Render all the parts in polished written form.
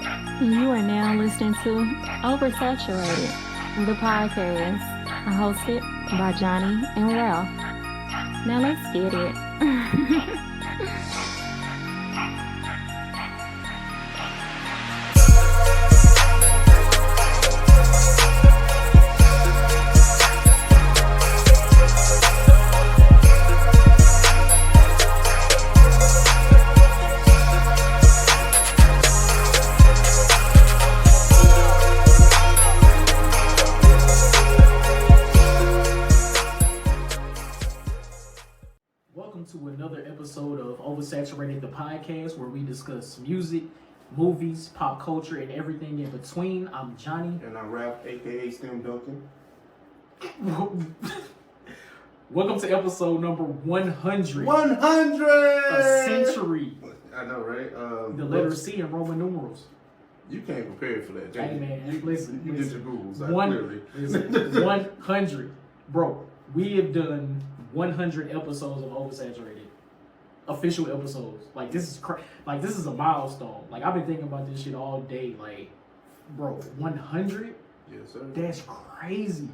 You are now listening to Oversaturated, the podcast hosted by Johnnie and Ralph. Now let's get it. To another episode of Oversaturated the podcast, where we discuss music, movies, pop culture, and everything in between. I'm Johnnie. And I'm Ralph, aka Stem Duncan. Welcome to episode number 100. 100! A century. I know, right? The letter C in Roman numerals. You came prepared for that, Hey man, listen. You did your Googles, clearly. 100. Bro, we have done 100 episodes of Oversaturated, official episodes. Like this is a milestone. Like I've been thinking about this shit all day. Like, bro, 100? Yes, sir. That's crazy.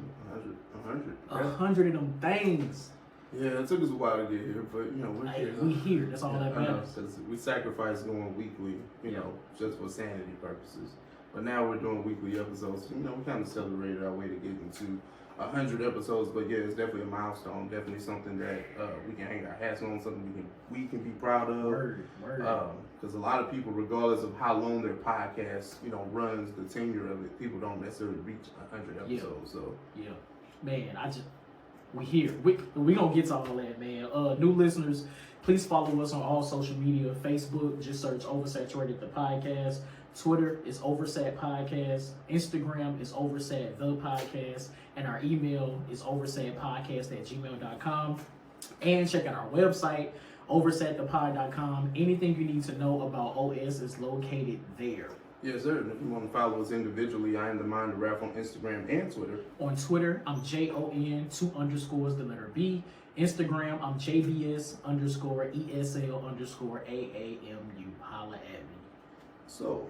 100. 100 of them things. Yeah, it took us a while to get here, but you know we're here. We here. That's all that matters. Because we sacrificed going weekly, you know, just for sanity purposes. But now we're doing weekly episodes. You know, we kind of celebrated our way to get into 100 episodes, but yeah, it's definitely a milestone. Definitely something that we can hang our hats on. Something we can be proud of. Word. Because a lot of people, regardless of how long their podcast, you know, runs, the tenure of it, people don't necessarily reach 100 episodes. So yeah, man, we here. We gonna get to all that, man. New listeners, please follow us on all social media. Facebook, just search Oversaturated the podcast. Twitter is Oversat Podcast. Instagram is Oversat the Podcast. And our email is oversatpodcast@gmail.com. And check out our website, oversatthepod.com. Anything you need to know about OS is located there. yes, sir. And if you want to follow us individually, I am the Mind of Rap on Instagram and Twitter. On Twitter, I'm JON 2_ the letter B. Instagram, I'm JBS_ESL_AAMU. Holla at me. So,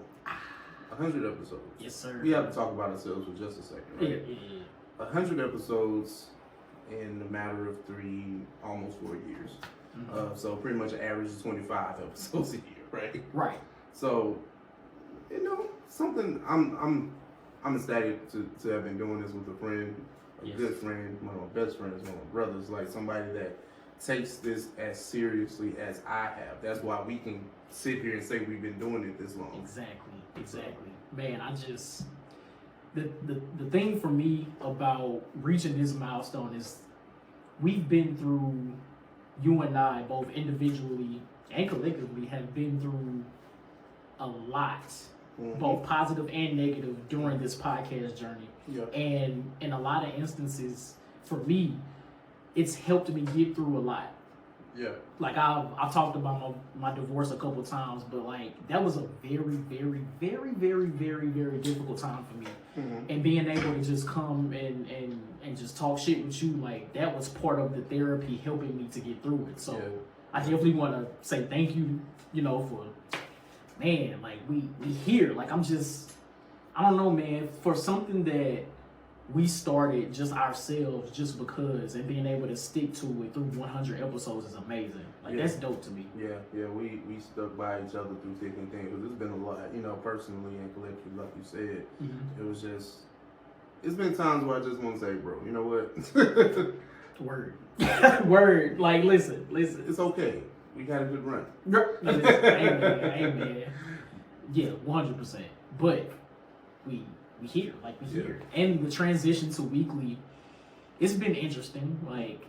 100 episodes. Yes, sir. We have to talk about ourselves for just a second, right? Yeah. 100 episodes in a matter of almost 4 years. Mm-hmm. So pretty much an average of 25 episodes a year, right? Right. So, you know, something I'm ecstatic to have been doing this with a friend, a good friend, one of my best friends, one of my brothers, like somebody that takes this as seriously as I have. That's why we can sit here and say we've been doing it this long. Exactly. Man, the thing for me about reaching this milestone is we've been through, you and I, both individually and collectively, have been through a lot, both positive and negative, during this podcast journey. Yeah. And in a lot of instances, for me, it's helped me get through a lot. Yeah. Like I've talked about my divorce a couple times, but like that was a very, very, very, very, very, very difficult time for me. Mm-hmm. And being able to just come and just talk shit with you, like that was part of the therapy helping me to get through it. So I definitely want to say thank you, you know, for, man, like we here. Like I don't know, man, for something that we started just ourselves, just because, and being able to stick to it through 100 episodes is amazing. Like that's dope to me. Yeah, we stuck by each other through thick and thin, because it's been a lot, you know, personally and collectively, like you said. Mm-hmm. It was just, it's been times where I just want to say, bro, you know what? Word. Word. Like, listen. It's okay. We got a good run. Amen. Yeah, 100%. But we here. And the transition to weekly, it's been interesting. Like,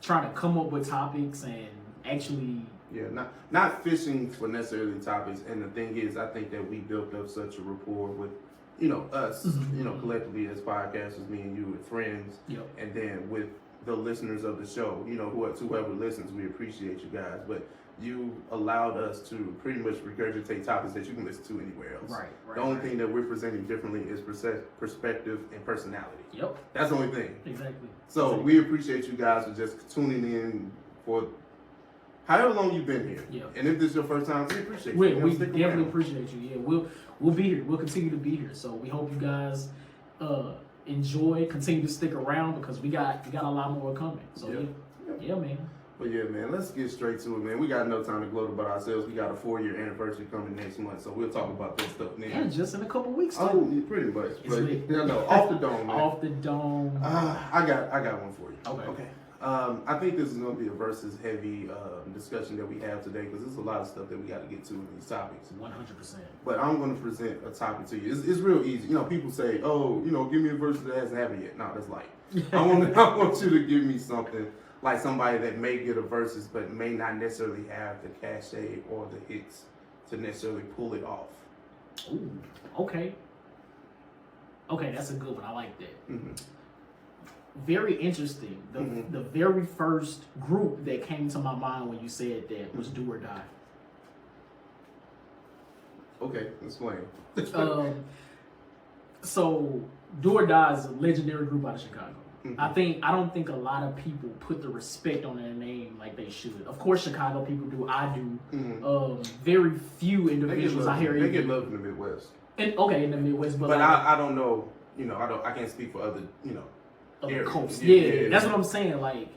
trying to come up with topics and actually... Yeah, not fishing for necessarily topics. And the thing is, I think that we built up such a rapport with, you know, us, you know, collectively as podcasters, me and you, with friends, and then with the listeners of the show, you know, whoever listens, we appreciate you guys. But you allowed us to pretty much regurgitate topics that you can listen to anywhere else. Right. The only thing that we're presenting differently is perspective and personality. Yep. That's the only thing. Exactly. So we appreciate you guys for just tuning in for however long you've been here. Yeah. And if this is your first time, we appreciate you. We definitely appreciate you. Yeah, we'll be here. We'll continue to be here. So we hope you guys enjoy, continue to stick around because we got a lot more coming. So yeah, man. But yeah, man, let's get straight to it, man. We got no time to gloat about ourselves. We got a 4-year anniversary coming next month, so we'll talk about that stuff now. Yeah, just in a couple weeks. Too. Oh, yeah, pretty much. But off the dome, man. Off the dome. I got one for you. Okay. I think this is going to be a versus heavy discussion that we have today because there's a lot of stuff that we got to get to in these topics. 100%. But I'm going to present a topic to you. It's real easy. You know, people say, "Oh, give me a versus that hasn't happened yet." No, that's light. I want you to give me something like somebody that may get a versus but may not necessarily have the cachet or the hits to necessarily pull it off. Ooh, okay. Okay, that's a good one. I like that. Mm-hmm. Very interesting. The very first group that came to my mind when you said that was Do or Die. Okay, explain. So Do or Die is a legendary group out of Chicago. Mm-hmm. I don't think a lot of people put the respect on their name like they should. Of course, Chicago people do. I do. Mm-hmm. Very few individuals I hear. They get love in the Midwest. In the Midwest, but I don't know. I can't speak for other. Other coasts. Yeah, that's what I'm saying. Like,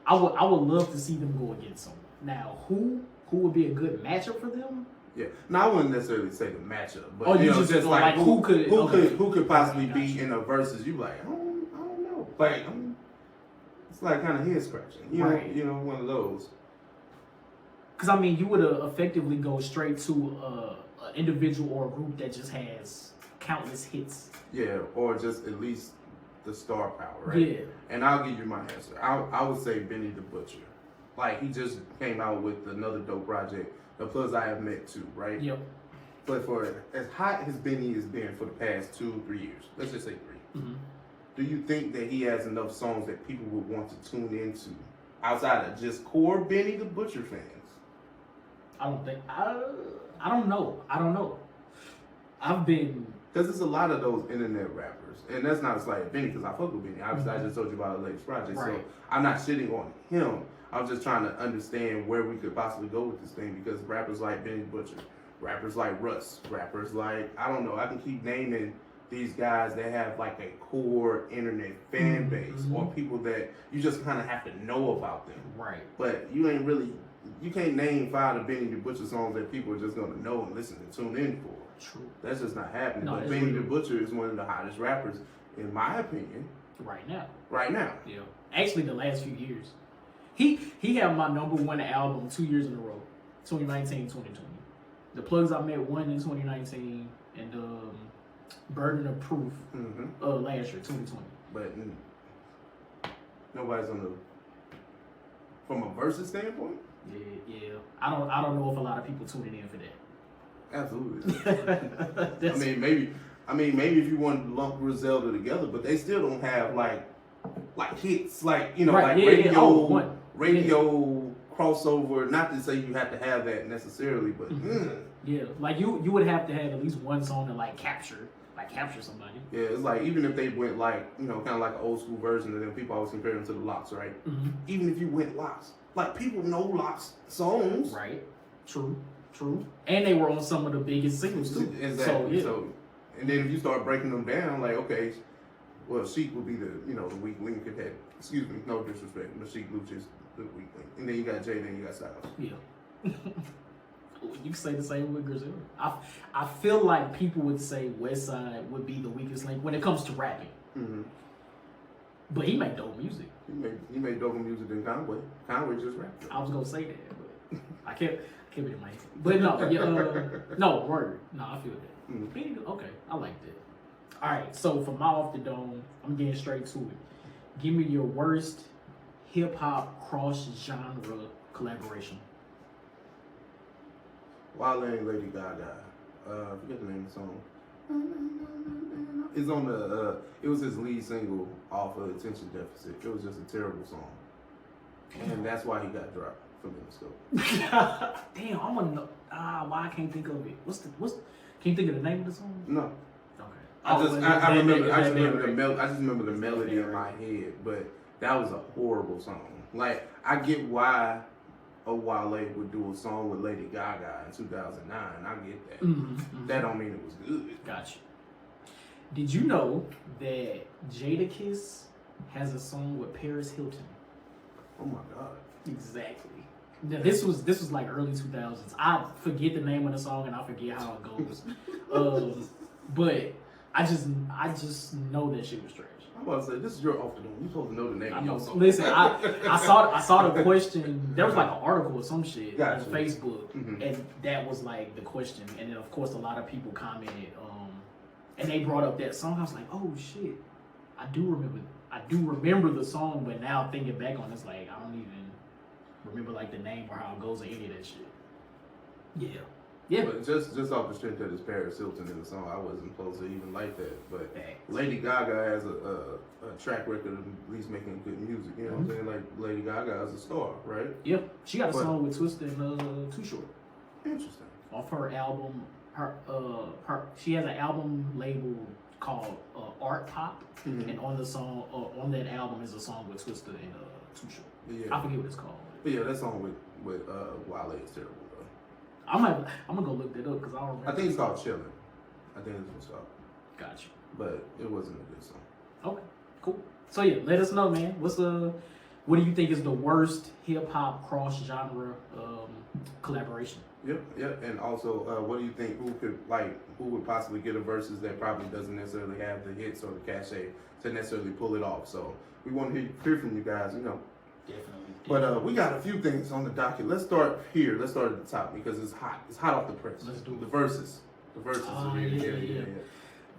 I would love to see them go against someone. Now, who would be a good matchup for them? Yeah. No, I wouldn't necessarily say the matchup, but just like who could possibly be in a versus. You like, I don't know. Like, it's like kind of head scratching. Right. One of those. Because I mean, you would effectively go straight to an individual or a group that just has countless hits. Yeah, or just at least the star power, right? Yeah. And I'll give you my answer. I would say Benny the Butcher. Like, he just came out with another dope project. The Plus I Have Met too, right? Yep. But for as hot as Benny has been for the past 2-3 years, let's just say 3. Mm-hmm. Do you think that he has enough songs that people would want to tune into outside of just core Benny the Butcher fans? I don't think. I don't know. I've been. Because there's a lot of those internet rappers. And that's not a slight at Benny because I fuck with Benny. Obviously, I just told you about the latest project. Right. So I'm not shitting on him. I'm just trying to understand where we could possibly go with this thing because rappers like Benny Butcher, rappers like Russ, rappers like, I don't know, I can keep naming these guys that have like a core internet fan base or people that you just kind of have to know about them. Right. But you can't name 5 of Benny the Butcher songs that people are just going to know and listen and tune in for. True. That's just not happening. No, but Benny the Butcher is one of the hottest rappers, in my opinion. Right now. Yeah. Actually, the last few years. He had my #1 album 2 years in a row. 2019, 2020. The Plugs I Met won in 2019 and Burden of Proof last year, 2020. But nobody's on the from a versus standpoint? Yeah. I don't know if a lot of people tuning in for that. Absolutely. I mean, maybe if you want to lump Griselda together, but they still don't have like hits, like radio crossover. Not to say you have to have that necessarily, but yeah, like you would have to have at least one song to capture somebody. Yeah, it's like even if they went kind of like an old school version of them, people always compare them to the Lox, right? Mm-hmm. Even if you went Lox, like people know Lox songs, right? True. And they were on some of the biggest singles too. Exactly. So, and then if you start breaking them down, like okay, well, Sheik would be the the weak link. Excuse me, no disrespect, but Sheik Luch is the weak link. And then you got Jay, then you got Silas. Yeah. You can say the same with Griselda. I feel like people would say Westside would be the weakest link when it comes to rapping. Mm-hmm. But he made dope music. He made dope music than Conway. Conway just rapped. I was gonna say that, but I kept it in my head. But no, no word. No, I feel that. Mm-hmm. Okay, I like that. All right, so for my Off the Dome, I'm getting straight to it. Give me your worst hip hop cross genre collaboration. Wale and Lady Gaga. I forget the name of the song. It's on the. It was his lead single off of Attention Deficit. It was just a terrible song, and that's why he got dropped from Interscope. Damn, I want to know. Why I can't think of it. Can you think of the name of the song? No. Okay. I just remember the melody in my head, but that was a horrible song. Like I get why a Wale would do a song with Lady Gaga in 2009. I get that. That don't mean it was good. Gotcha. Did you know that Jadakiss has a song with Paris Hilton? Oh my God. Exactly. Now, this was like early 2000s. I forget the name of the song and I forget how it goes. But I just know that shit was trash. I'm about to say, this is your off the dome. You're supposed to know the name of your song. Listen, I saw the question. There was like an article or some shit on Facebook, and that was like the question. And then of course a lot of people commented, and they brought up that song. I was like, oh shit, I do remember the song, but now thinking back on it, it's like I don't even remember like the name or how it goes or any of that shit. Yeah. Yeah, but just off the strength that it's Paris Hilton in the song, I wasn't supposed to even like that. But Lady Gaga has a track record of at least making good music. You know what I'm saying? Like Lady Gaga is a star, right? Yep. She got a song with Twista and Too Short. Interesting. Off her album, she has an album label called Art Pop, and on the song on that album is a song with Twista and Too Short. Yeah. I forget what it's called. But yeah, that song with Wale is terrible. I'm gonna go look that up because I don't remember. I think it's called Chillin'. I think it's what's called. Gotcha. But it wasn't a good song. Okay, cool. So yeah, let us know, man. What do you think is the worst hip hop cross genre collaboration? Yep. And also, what do you think? Who would possibly get a versus that probably doesn't necessarily have the hits or the cachet to necessarily pull it off? So we want to hear from you guys. You know. Definitely. But we got a few things on the docket. Let's start here. Let's start at the top because it's hot. It's hot off the press. Let's do it. The Verzuz. Yeah.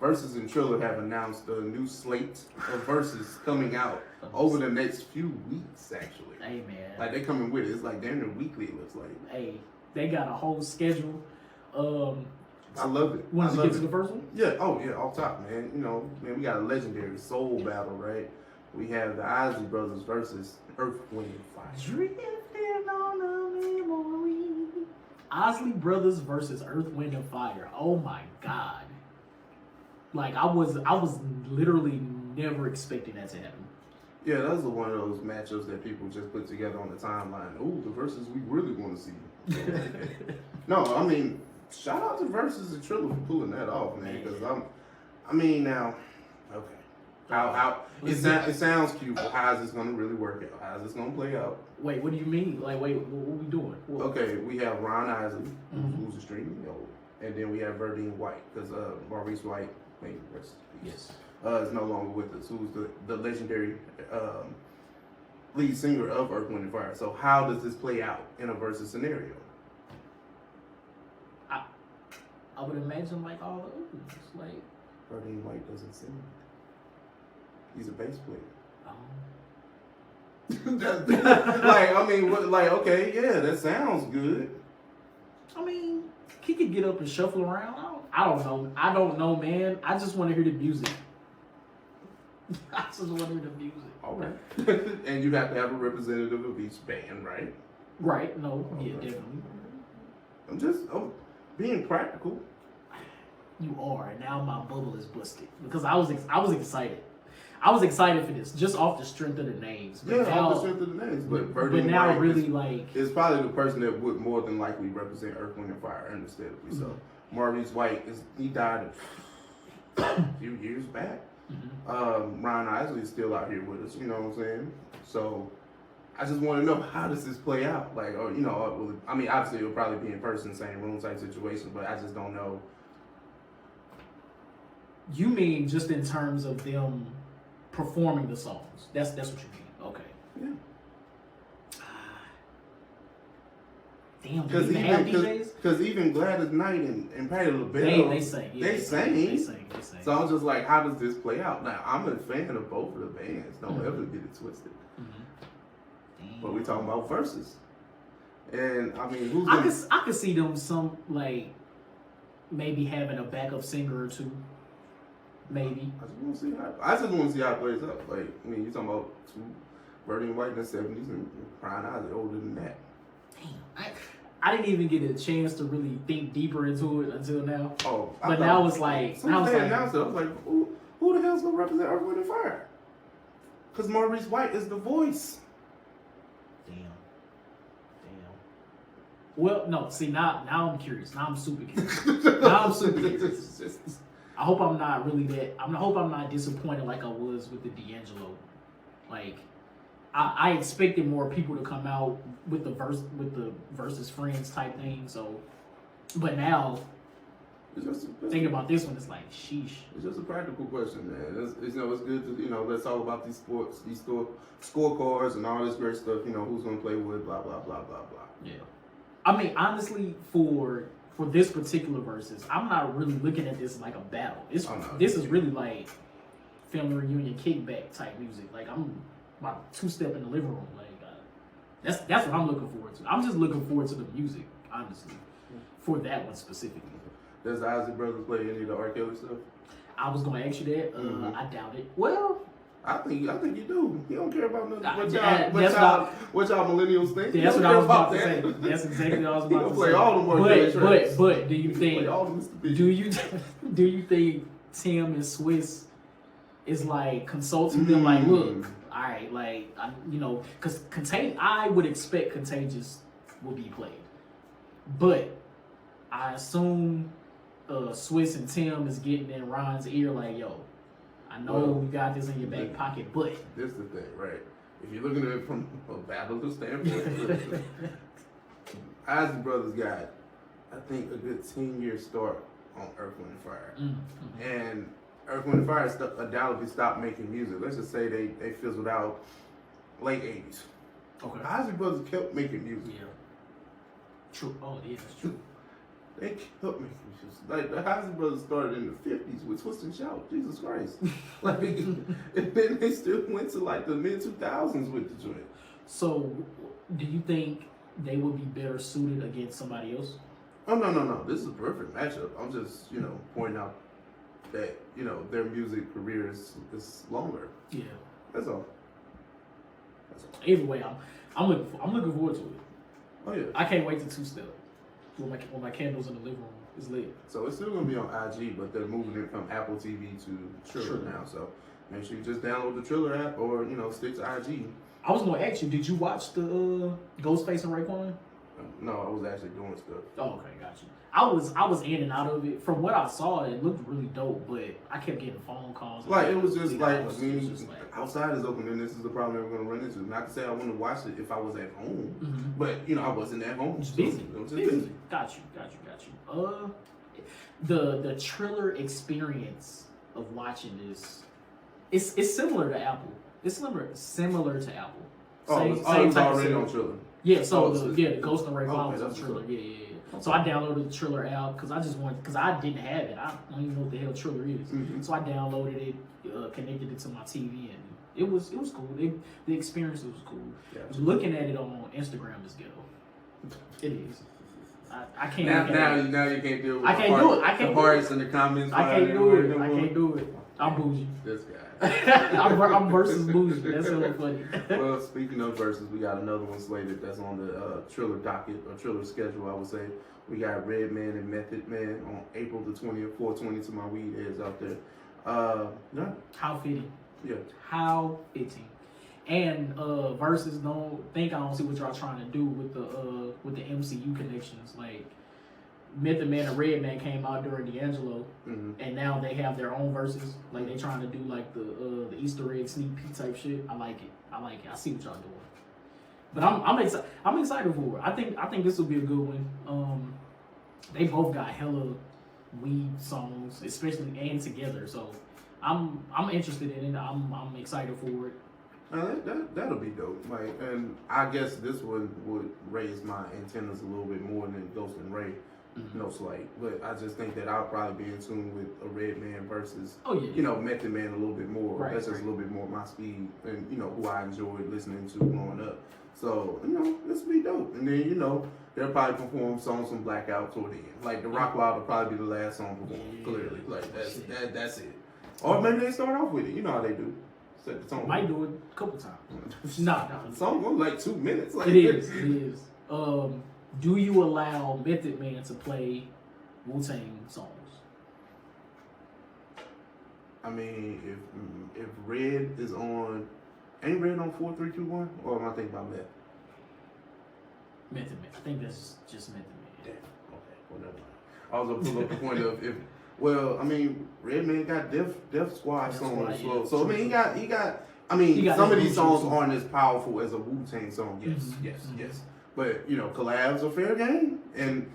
Verzuz and Triller have announced a new slate of Verzuz coming out over the next few weeks, actually. Hey, man. Like, they coming with it. It's like damn near weekly, it looks like. Hey, they got a whole schedule. I love it. Want to get to the first one? Yeah. Oh, yeah. Off top, man. You know, man, we got a legendary soul battle, right? We have the Isley brothers versus Earth, Wind, and Fire. Drifting on a memory. Isley brothers versus Earth, Wind, and Fire. Oh my God! Like I was literally never expecting that to happen. Yeah, that was one of those matchups that people just put together on the timeline. Oh, the verses we really want to see. No, I mean, shout out to Verzuz and Triller for pulling that off, man. Because now, okay. How it sounds cute, but how is this going to really work out? How is this going to play out? Wait, what do you mean? Like, wait, what we doing? What? Okay, we have Ron Isley, who's extremely old, and then we have Verdine White, because Maurice White, maybe rest in peace, is no longer with us, who's the legendary lead singer of Earth, Wind, and Fire. So how does this play out in a versus scenario? I would imagine like all the others, like Verdine White doesn't sing. He's a bass player. Okay, yeah, that sounds good. I mean, he could get up and shuffle around. I don't know, man. I just want to hear the music. I just want to hear the music. All right. And you have to have a representative of each band, right? Right. No. Okay. Yeah, definitely. I'm just being practical. You are. Now my bubble is busted because I was excited. I was excited for this, just off the strength of the names. But off the strength of the names. But now White really is probably the person that would more than likely represent Earth, Wind, and Fire, understandably. So Maurice White he died a few years back. Ron Isley is still out here with us. You know what I'm saying? So I just want to know, how does this play out? Like, or obviously it'll probably be in person, same room type situation, but I just don't know. You mean just in terms of them performing the songs? That's what you mean. Okay. Yeah. Damn. Do you even have DJs? Because even Gladys Knight and Patti LaBelle, they sing. Yeah, they sing. They sing. So I'm just like, how does this play out? Now I'm a fan of both of the bands. Don't ever get it twisted. But we talking about verses, and I mean, I could see them maybe having a backup singer or two. Maybe. I just want to see how it plays out. Like, I mean, you're talking about two Verdine White in the 70s and Ron Isley older than that. Damn. I didn't even get a chance to really think deeper into it until now. Oh, but now it's like, I was like, who the hell's gonna represent Earth, Wind, and Fire? Because Maurice White is the voice. Damn. Well, no. See, now I'm curious. Now I'm super curious. I hope I'm not really that. I hope I'm not disappointed like I was with the D'Angelo. Like, I expected more people to come out with the versus friends type thing. So, but now. Thinking about this one, it's like, sheesh. It's just a practical question, man. It's good to, let's talk about these sports, these scorecards and all this great stuff, who's going to play with, blah, blah, blah, blah, blah. Yeah. I mean, honestly, for this particular versus, I'm not really looking at this like a battle. This is really like family reunion kickback type music. Like, I'm about 2-step in the living room. Like, that's what I'm looking forward to. I'm just looking forward to the music, honestly, for that one specifically. Does the Isley brothers play any of the R. Kelly stuff? I was going to ask you that. I doubt it. Well, I think you do. You don't care about nothing. What y'all millennials think? That's what I was about to say. That's exactly what I was about to say. Play all the R. Kelly tracks. But do you think? Do you think Tim and Swiss is like consulting them? Like, look, all right, like because I would expect Contagious will be played, but I assume. Swiss and Tim is getting in Ron's ear like, yo, I know you got this in your back pocket, but this is the thing, right? If you're looking at it from a battle standpoint, Isley Brothers got, I think, a good 10-year start on Earth, Wind, and Fire. And Earth, Wind, and Fire undoubtedly stopped making music. Let's just say they fizzled out late 80s. Okay. Isley Brothers kept making music. Yeah. True. Oh, yeah, that's true. They kept making music. Like, the Isley Brothers started in the 50s with Twist and Shout. Jesus Christ. Like, and then they still went to, like, the mid-2000s with the joint. So, do you think they would be better suited against somebody else? Oh, no. This is a perfect matchup. I'm just, pointing out that, their music career is longer. Yeah. That's all. Either way, I'm looking forward to it. Oh, yeah. I can't wait to 2-step. When my candles in the living room is lit. So it's still gonna be on IG, but they're moving it from Apple TV to Triller now. So make sure you just download the Triller app, or stick to IG. I was gonna ask you, did you watch the Ghostface and Raekwon? No, I was actually doing stuff. Oh, okay, got you. I was in and out of it. From what I saw, it looked really dope, but I kept getting phone calls. Like, it was just like, outside is open, and this is the problem we're gonna run into. Not to say I wouldn't watch it if I was at home, but I wasn't at home. Just busy. Busy. Got you. The Triller experience of watching this, it's similar to Apple. It's similar to Apple. It's already on Triller. Yeah, so the Ghost and Raekwon was on Triller. Yeah. So I downloaded the Triller app because I didn't have it. I don't even know what the hell Triller is. So I downloaded it, connected it to my TV, and it was cool. The experience was cool. Yeah. Looking at it on Instagram is ghetto. It is. I can't. Now you can't deal with the hearts in the comments. I can't do it. I'm bougie. This guy. I'm versus bougie. That's really funny. Well, speaking of versus, we got another one slated that's on the Triller docket, or Triller schedule, I would say. We got Redman and Method Man on April the 20th, 420 to my weed heads out there. Yeah. How fitting. Yeah. How fitting. And versus, I don't see what y'all trying to do with the MCU connections. Like, Method Man and Redman came out during D'Angelo, and now they have their own verses. Like, they trying to do like the Easter egg sneak peek type shit. I like it. I see what y'all doing. But I'm excited for it. I think this will be a good one. They both got hella weed songs, especially and together. So I'm interested in it. I'm excited for it. That'll be dope. Like, and I guess this one would raise my antennas a little bit more than Ghost and Ray. No slight, but I just think that I'll probably be in tune with a Redman versus, Method Man a little bit more. Right, that's just a little bit more my speed and, who I enjoyed listening to growing up. So, this will be dope. And then, they'll probably perform songs from Blackout toward the end. Like, the Rock Wild will probably be the last song performed, clearly. Like, that's it. Or maybe they start off with it. You know how they do. Set the tone. Might do it a couple times. Nah. The song goes like 2 minutes. Like, it is. Do you allow Method Man to play Wu-Tang songs? I mean, if Red is on, ain't Red on 4, 3, 2, 1? Or am I thinking about that? Method Man. I think that's just Method Man. Yeah. Okay. Well, never mind. I was gonna pull up the point of if. Well, I mean, Redman got Def Squad songs, so I mean, he got. I mean, some of these songs aren't as powerful as a Wu-Tang song. Yes, yes. But you know, collabs are fair game, and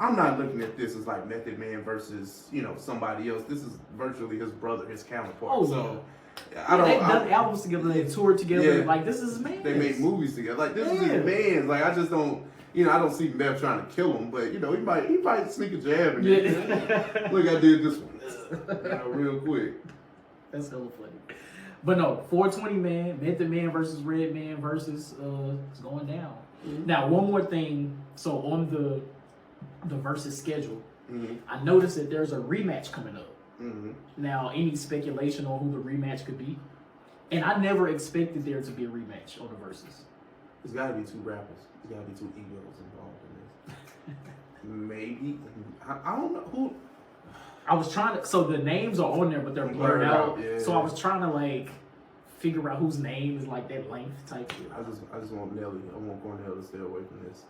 I'm not looking at this as like Method Man versus somebody else. This is virtually his brother, his counterpart. Oh, so I don't. They've done albums together. They toured together. Yeah. Like this is his man. They made movies together. Like this is his man. Like I just don't. I don't see Meth trying to kill him, but he might sneak a jab in there. Look, I did this one real quick. That's hella funny. But no, 420 man, Method Man versus Redman versus it's going down. Mm-hmm. Now, one more thing. So on the versus schedule, I noticed that there's a rematch coming up. Mm-hmm. Now, any speculation on who the rematch could be? And I never expected there to be a rematch on the versus. There's got to be two rappers. There's got to be two egos involved in this. Maybe. I don't know who. I was trying to. So the names are on there, but they're blurred out. Yeah. So I was trying to figure out whose name is that length type shit. I just want Nelly. I want Cornell to stay away from this.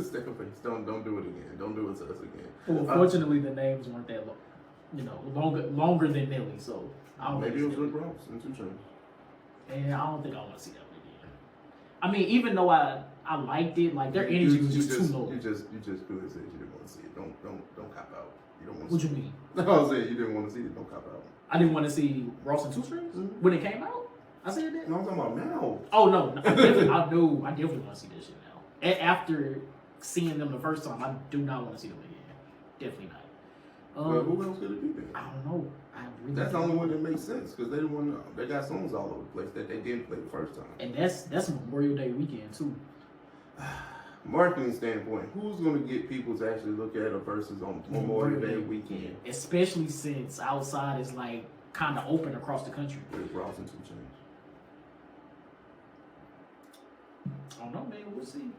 Stay away. Don't do it again. Don't do it to us again. Well, fortunately, the names weren't that long. Longer than Nelly. So I don't. Maybe it was Rick Ross and 2 Chainz. And I don't think I want to see that one again. I mean, even though I liked it, their energy was just too low. You just clearly said you didn't want to see it. Don't cop out. You don't want to. What you mean? I was saying you didn't want to see it. Don't cop out. I didn't want to see Ross and 2 Chainz when it came out. I said that. No, I'm talking about now. Oh no, I definitely want to see this shit now. And after seeing them the first time, I do not want to see them again. Definitely not. But who else could it be then? I don't know. That's the only one that makes sense because they didn't want to. They got songs all over the place that they didn't play the first time. And that's Memorial Day weekend too. Marketing standpoint, who's going to get people to actually look at a versus on Memorial Day weekend? Especially since outside is kind of open across the country. Rick Ross and 2 Chainz. I don't know, man. We'll see.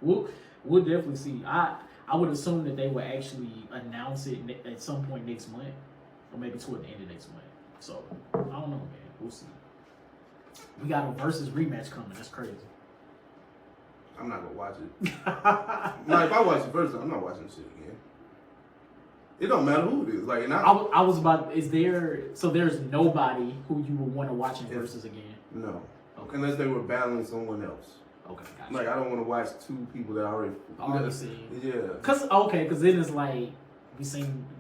We'll definitely see. I would assume that they will actually announce it at some point next month, or maybe toward the end of next month. So I don't know, man. We'll see. We got a versus rematch coming. That's crazy. I'm not gonna watch it. Now, if I watch it first, I'm not watching this shit again. It don't matter who it is. I was about. There's nobody who you would want to watch in versus again? No. Okay. Unless they were battling someone else. Okay, gotcha. I don't want to watch 2 people that I already seen. Yeah. Cause then it's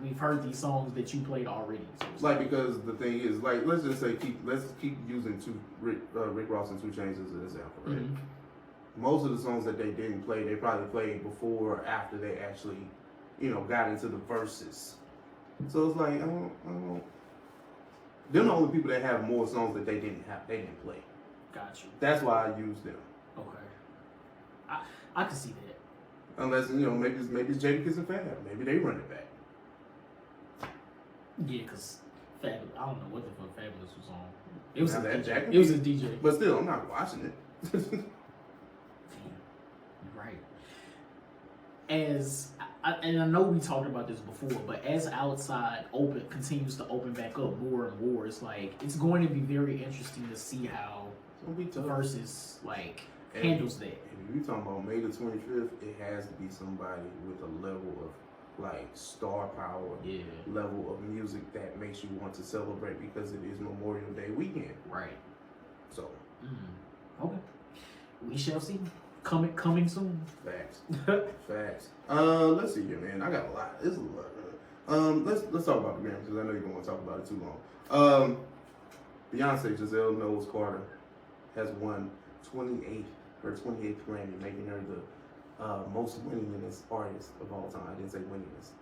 we've heard these songs that you played already. So because the thing is, let's just say let's keep using Rick Ross and 2 Chainz as an example, right? Mm-hmm. Most of the songs that they didn't play, they probably played before or after they actually, got into the verses. So it's I don't. They're the only people that have more songs that they didn't play. Got you. That's why I use them. Okay. I can see that. Unless maybe it's Jadakiss and Fab. Maybe they run it back. Yeah, cause Fab. I don't know what the fuck Fabulous was on. It was DJ. It was a DJ. But still, I'm not watching it. Damn. You're right. And I know we talked about this before, but as outside continues to open back up more and more, it's it's going to be very interesting to see how versus handles that. If you talking about May the 25th, it has to be somebody with a level of star power, level of music that makes you want to celebrate because it is Memorial Day weekend. Right. So. Okay. We shall see. Coming soon. Facts. Facts. Let's see here, man. I got a lot. This is a lot. Let's talk about the Grammys because I know you don't want to talk about it too long. Beyonce Giselle Knowles Carter has won her 28th Grammy, making her the most winningest artist of all time. I didn't say winningest,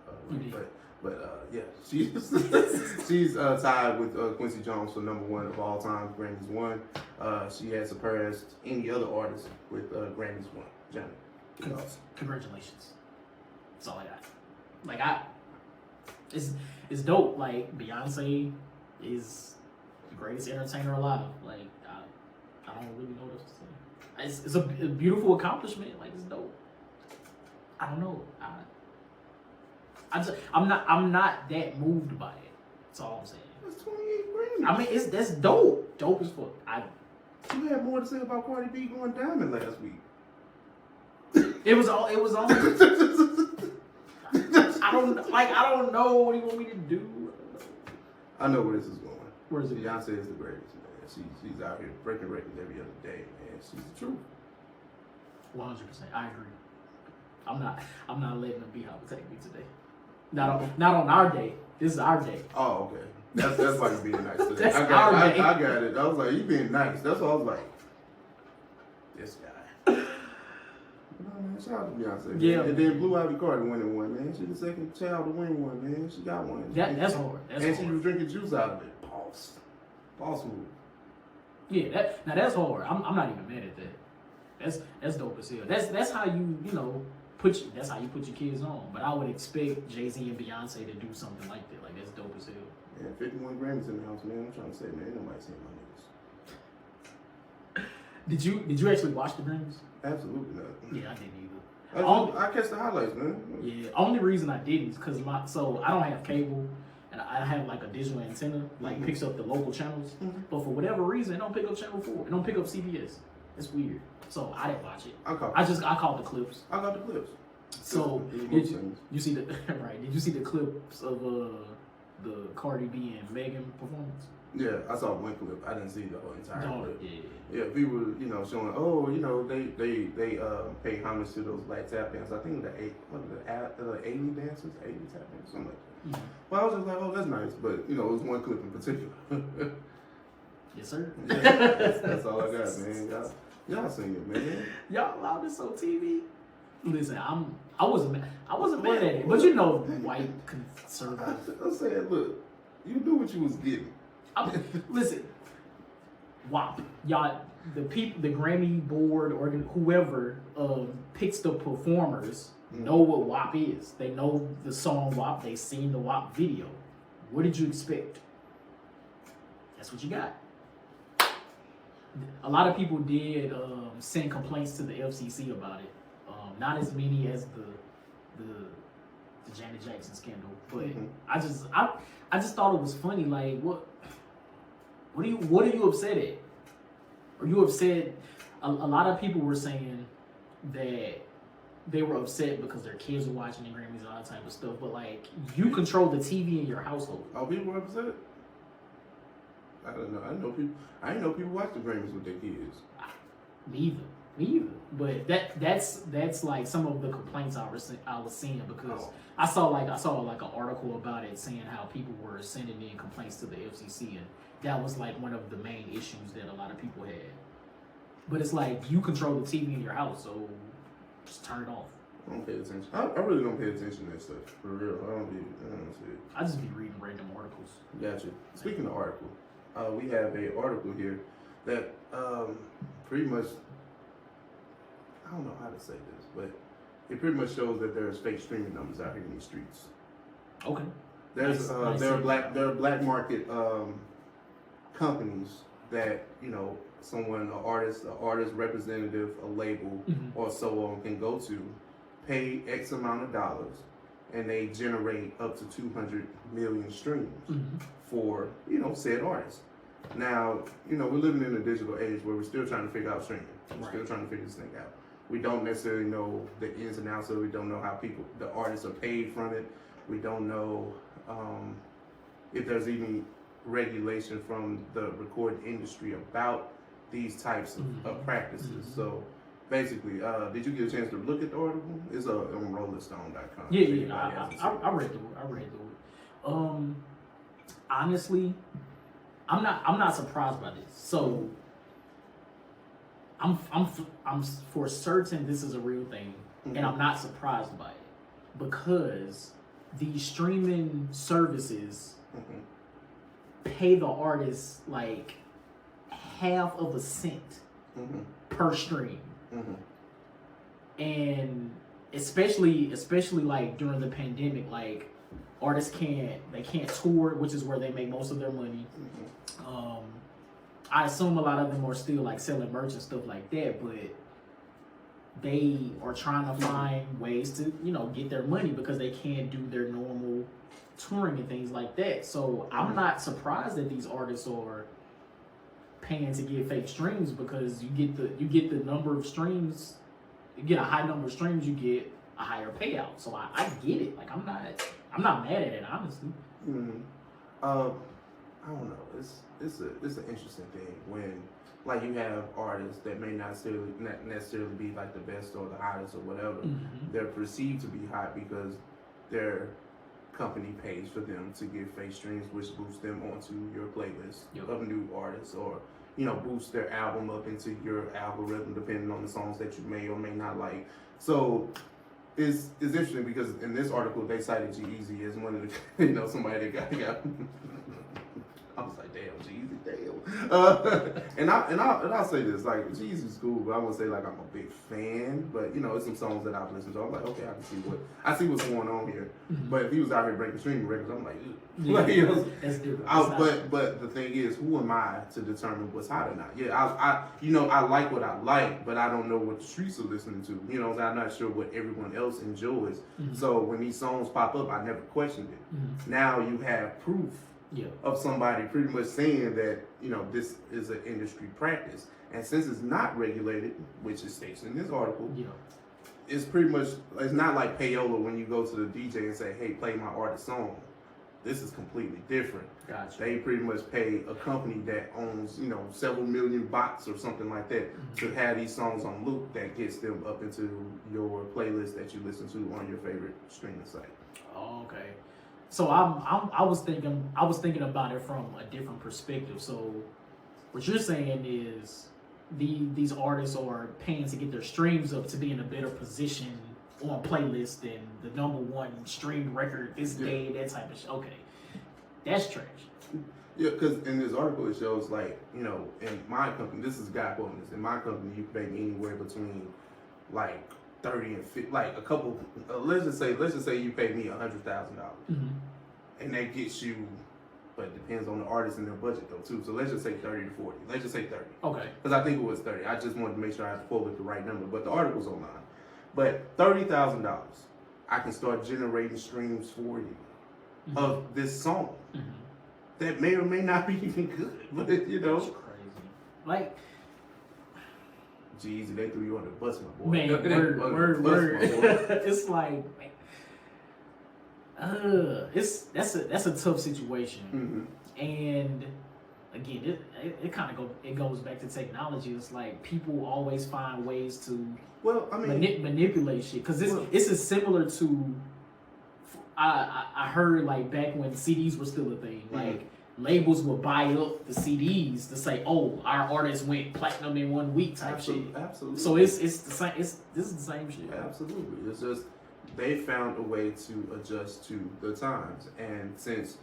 but yeah, she's tied with Quincy Jones for #1 of all time. Grammys won. She has surpassed any other artist with Grammys won. Johnnie. Congratulations. That's all I got. It's dope. Beyonce is the greatest entertainer alive. I don't really know what else to say. It's a beautiful accomplishment. It's dope. I don't know. I'm not that moved by it. That's all I'm saying. That's 28 Grammys. I mean, that's dope. Dope as fuck. You had more to say about Cardi B going diamond last week. It was all. It was all. I don't know what you want me to do. I know where this is going. Where's it? Beyonce is the greatest, man. She's out here breaking records every other day, man. She's the truth. 100%. I agree. I'm not letting them be overtake me today. Not on our day. This is our day. Oh, okay. That's why you're being nice today. That's I got it. I was like, you being nice. That's what I was like. This guy. Man, shout out to Beyonce. Yeah. And then Blue Ivy Carter winning one, man. She's the second child to win one, man. She got one. That's hard. She was drinking juice out of it. Boss move. Yeah, that's hard. I'm not even mad at that. That's dope as hell. That's how you that's how you put your kids on. But I would expect Jay-Z and Beyonce to do something like that. Like that's dope as hell. Yeah, 51 Grammys in the house, man. I'm trying to say, man, ain't nobody seeing my niggas. Did you actually watch the Grammys? Absolutely not. Yeah, I didn't either. I catch the highlights, man. Yeah, only reason I didn't is because I don't have cable. And I have like a digital antenna, like picks up the local channels. But for whatever reason, it don't pick up Channel 4. It don't pick up CBS. It's weird. So I didn't watch it. I caught the clips. I got the clips. So did you see the right? Did you see the clips of the Cardi B and Megan performance? Yeah, I saw one clip. I didn't see the whole entire clip. Yeah, people, showing, they pay homage to those black tap dancers. I think the 80 dancers, 80 tap dancers, something like that. Well, I was just like, oh, that's nice. But, it was one clip in particular. Yes, sir. Yeah, that's all I got, man. Y'all sing it, man. Y'all allowed this on TV. Listen, I wasn't mad at it, but white conservative. I'm saying, look, you knew what you was getting. Listen, WAP, y'all, the Grammy board or whoever picks the performers know what WAP is. They know the song WAP. They seen the WAP video. What did you expect? That's what you got. A lot of people did send complaints to the FCC about it. Not as many as the Janet Jackson scandal, but I just thought it was funny. Like, what are you upset at? Are you upset? A lot of people were saying that they were upset because their kids were watching the Grammys and all that type of stuff. But like, you control the TV in your household. Oh, people were upset. I don't know. I didn't know people watch the Grammys with their kids. Me either. But that's like some of the complaints I was seeing because I saw like an article about it saying how people were sending in complaints to the FCC, and that was like one of the main issues that a lot of people had. But it's like, you control the TV in your house, so just turn it off. I don't pay attention. I really don't pay attention to that stuff. For real. I don't see it. I just be reading random articles. Gotcha. Speaking of article, we have an article here that pretty much, I don't know how to say this, but it pretty much shows that there's fake streaming numbers out here in these streets. Okay. There are black market companies that, an artist representative, a label, or so on can go to, pay X amount of dollars, and they generate up to 200 million streams for, said artists. Now, we're living in a digital age where we're still trying to figure out streaming. We're still trying to figure this thing out. We don't necessarily know the ins and outs of it. We don't know how the artists are paid from it. We don't know if there's even regulation from the recording industry about these types of practices. So basically, did you get a chance to look at the article? It's on rollingstone.com. Yeah. I read through it. Honestly, I'm not surprised by this. So I'm for certain this is a real thing, and I'm not surprised by it because these streaming services pay the artists like half of a cent per stream, and especially like during the pandemic, like artists can't tour, which is where they make most of their money. I assume a lot of them are still like selling merch and stuff like that, but they are trying to find ways to, get their money because they can't do their normal touring and things like that. So I'm not surprised that these artists are paying to get fake streams because you get the number of streams you get a high number of streams, you get a higher payout. So I get it. Like I'm not mad at it, honestly. Mm-hmm. I don't know. It's an interesting thing when like you have artists that may not necessarily be like the best or the hottest or whatever. Mm-hmm. They're perceived to be hot because their company pays for them to get fake streams, which boosts them onto your playlist of new artists, or boost their album up into your algorithm depending on the songs that you may or may not like. So it's interesting because in this article they cited G-Eazy as one of the somebody that got I was like, damn, G-Eazy, damn. And I'll say this, like, G-Eazy's cool, but I wouldn't say like I'm a big fan. But it's some songs that I've listened to. I'm like, okay, I see what's going on here. Mm-hmm. But if he was out here breaking streaming records, I'm like, that's different. But the thing is, who am I to determine what's hot or not? Yeah, I like what I like, but I don't know what the streets are listening to. I'm not sure what everyone else enjoys. Mm-hmm. So when these songs pop up, I never questioned it. Mm-hmm. Now you have proof. Of somebody pretty much saying that this is an industry practice, and since it's not regulated, which it states in this article, it's pretty much, it's not like payola when you go to the DJ and say, hey, play my artist song. This is completely different. Gotcha. They pretty much pay a company that owns several million bots or something like that to have these songs on loop that gets them up into your playlist that you listen to on your favorite streaming site. Oh, okay. So I was thinking about it from a different perspective. So what you're saying is these artists are paying to get their streams up to be in a better position on playlists than the number one streamed record this day, that type of shit. Okay, that's trash. Yeah, because in this article it shows like in my company, this is a guy quoting this. In my company, you can pay me anywhere between like 30 and 50, like a couple. Let's just say you pay me $100,000, and that gets you. But it depends on the artist and their budget though too. So let's just say 30 to 40. Let's just say 30. Okay. Because I think it was 30. I just wanted to make sure I quoted the right number. But the article's online. But $30,000, I can start generating streams for you of this song that may or may not be even good. But That's crazy. Like. Jeez, they threw you on the bus, my boy. Man, word. It's like, that's a tough situation. And again, it kind of goes back to technology. It's like people always find ways to manipulate shit because it's as similar to. I heard like back when CDs were still a thing, like. Labels will buy up the CDs to say, "Oh, our artist went platinum in 1 week," type shit. Absolutely. So it's the same. This is the same shit. Absolutely. It's just they found a way to adjust to the times, and since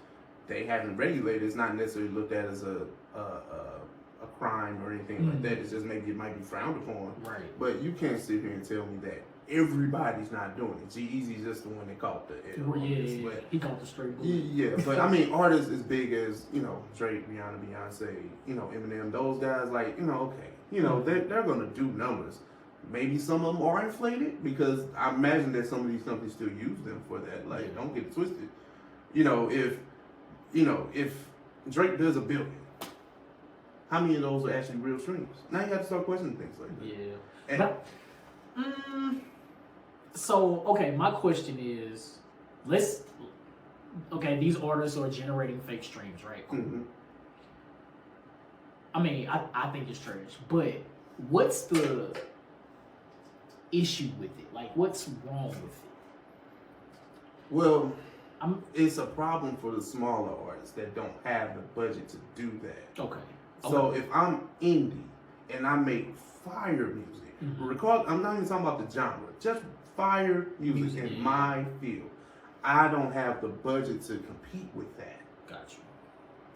they haven't regulated, it's not necessarily looked at as a crime or anything like that. It's just maybe it might be frowned upon. Right. But you can't sit here and tell me that everybody's not doing it. G-Eazy's just the one that caught the L. Yeah, he caught the straight bullet. Yeah, but I mean, artists as big as Drake, Rihanna, Beyonce, Eminem, those guys, like they're gonna do numbers. Maybe some of them are inflated because I imagine that some of these companies still use them for that. Like, don't get it twisted. If Drake does $1 billion, how many of those are actually real streams? Now you have to start questioning things like that. Yeah. So, okay, my question is, these artists are generating fake streams, right? Cool. I mean, I think it's trash, but what's the issue with it? Like, what's wrong with it? Well, it's a problem for the smaller artists that don't have the budget to do that. Okay. So if I'm indie and I make fire music, I'm not even talking about the genre, just fire music in my field. I don't have the budget to compete with that. Gotcha.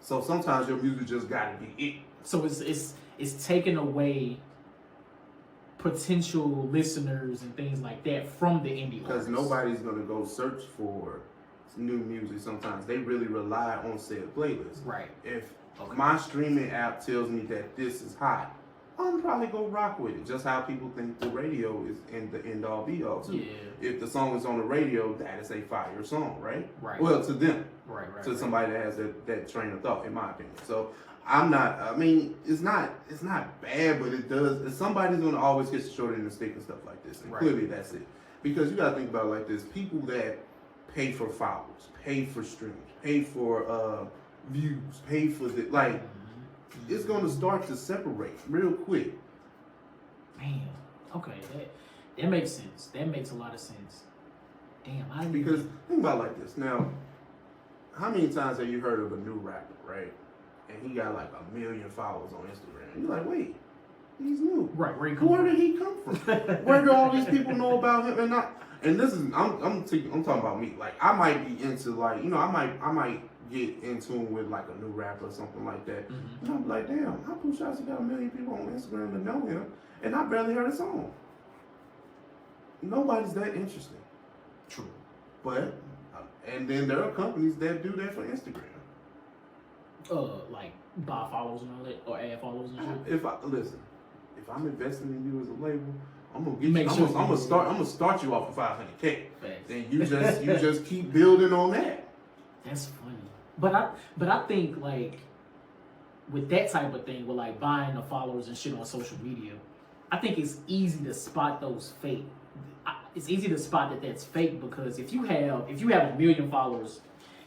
So sometimes your music just gotta be it. So it's taking away potential listeners and things like that from the indie because artists. Nobody's gonna go search for new music. Sometimes they really rely on said playlists. Right. If my streaming app tells me that this is hot, I'm probably gonna rock with it. Just how people think the radio is in the end all be all too. Yeah. If the song is on the radio, that is a fire song, right? Right. Well, to them, to somebody that has that train of thought, in my opinion. So I'm not. I mean, it's not bad, but it does. Somebody's gonna always get the short end of the stick and stuff like this. And clearly, that's it. Because you gotta think about it like this: people that pay for followers, pay for streams, pay for views, pay for the like. It's gonna start to separate real quick. Man, okay, that makes sense. That makes a lot of sense. Damn, because think about it like this. Now, how many times have you heard of a new rapper, right? And he got like 1 million followers on Instagram. And you're like, wait, he's new. Right, where did he come from? Where do all these people know about him and not? And this is I'm talking about me. Like I might be into like I might get in tune with like a new rapper or something like that. Mm-hmm. And I'm like, damn, how Pooh Shiesty got 1 million people on Instagram that know him, and I barely heard a song. Nobody's that interesting. True. But and then there are companies that do that for Instagram. Like buy followers and all that, or add followers and shit. If I'm investing in you as a label, I'm gonna get you. I'm gonna start you off of 500K. Then you just keep building on that. That's funny. But I think like with that type of thing, with like buying the followers and shit on social media, I think it's easy to spot those fake. It's easy to spot that that's fake because if you have 1 million followers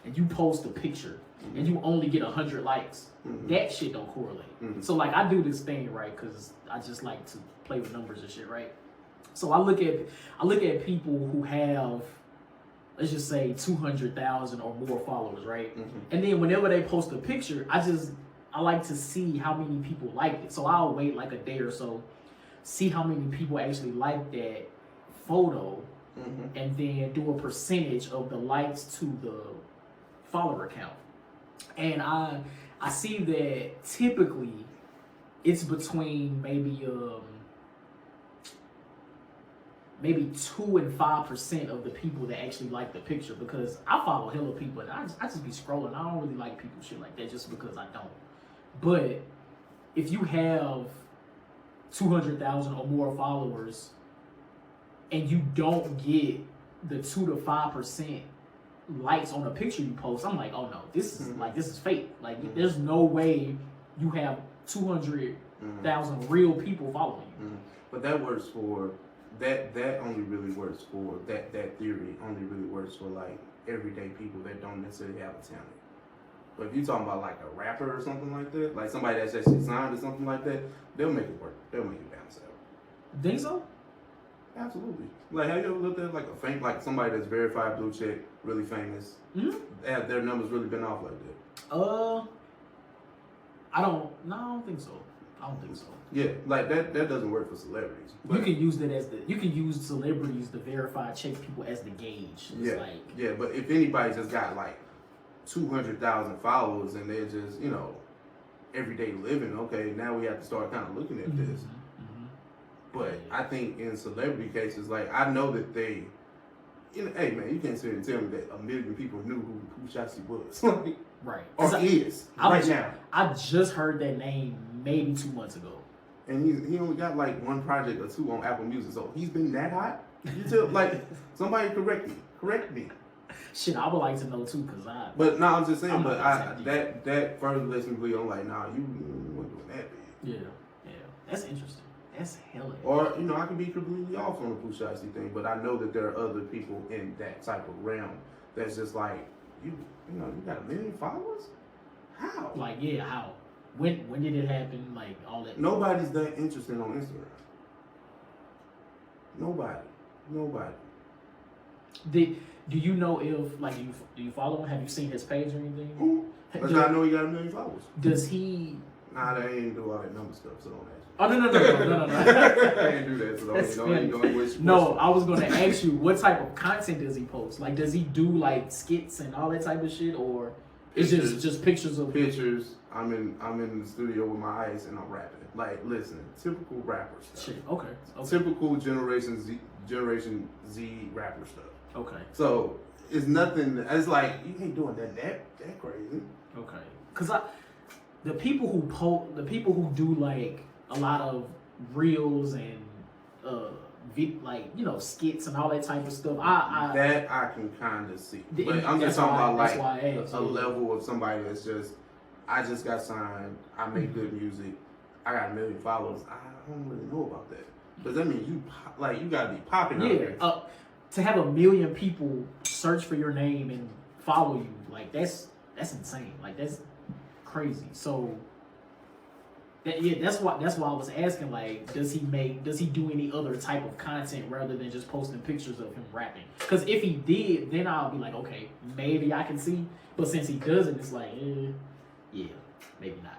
and you post a picture and you only get 100 likes, that shit don't correlate. So like I do this thing, right, because I just like to play with numbers and shit, right? So I look at people who have, let's just say 200,000 or more followers, right? And then whenever they post a picture, I like to see how many people like it. So I'll wait like a day or so, see how many people actually like that photo, and then do a percentage of the likes to the follower count. And I see that typically it's between maybe 2 and 5% of the people that actually like the picture, because I follow hella people and I just be scrolling. I don't really like people shit like that just because I don't. But if you have 200,000 or more followers and you don't get the 2 to 5% likes on a picture you post, I'm like, oh no, this is fake. Like there's no way you have 200,000 real people following you. But that works for that only really works for that theory only really works for like everyday people that don't necessarily have a talent. But if you're talking about like a rapper or something like that, like somebody that's actually signed or something like that, they'll make it work. They'll make it balance out. Think so? Absolutely. Like, have you ever looked at like somebody that's verified blue check, really famous? Have their numbers really been off like that? I don't think so. I don't think so. Yeah, like that doesn't work for celebrities. But you can use that as you can use celebrities to verify check people as the gauge. It's but if anybody just got like 200,000 followers and they're just everyday living, okay, now we have to start kind of looking at this. But I think in celebrity cases, like I know that they, hey man, you can't sit here and tell me that 1 million people knew who Shiesty was, right? Or is right now. I just heard that name maybe 2 months ago, and he only got like 1 project or 2 on Apple Music, so he's been that hot. You tell like somebody correct me. Shit, I would like to know too, cause I. But no, I'm just saying. But that further lets me believe. I'm like, nah, you weren't doing that big. Yeah, that's interesting. That's hella. Or I could be completely off on the Pooh Shiesty thing, but I know that there are other people in that type of realm that's just like you got 1 million followers. How? Like how? When did it happen? Like all that. Nobody's that interested on Instagram. Nobody. Do you know if like do you follow him? Have you seen his page or anything? Because I know he got 1 million followers. Does he? Nah, they ain't do all that number stuff, so don't ask. Oh no! I ain't do that, so don't wish. No, I was gonna ask you what type of content does he post? Like, does he do like skits and all that type of shit, or it's just pictures of pictures? I'm in the studio with my ice and I'm rapping. Like, listen, typical rapper stuff. Shit. Okay. Typical Generation Z rapper stuff. Okay. So it's nothing. It's like you ain't doing that crazy. Okay. Cause the people who do like a lot of reels and skits and all that type of stuff. That I can kind of see, but I'm just talking about like a level of somebody that's just, I just got signed, I make good music, I got 1 million followers. I don't really know about that. But that means you gotta be popping out there. To have 1 million people search for your name and follow you, like that's insane. Like that's crazy. So that's why I was asking, like, does he do any other type of content rather than just posting pictures of him rapping? Because if he did, then I'll be like, okay, maybe I can see. But since he doesn't, it's like, yeah, maybe not.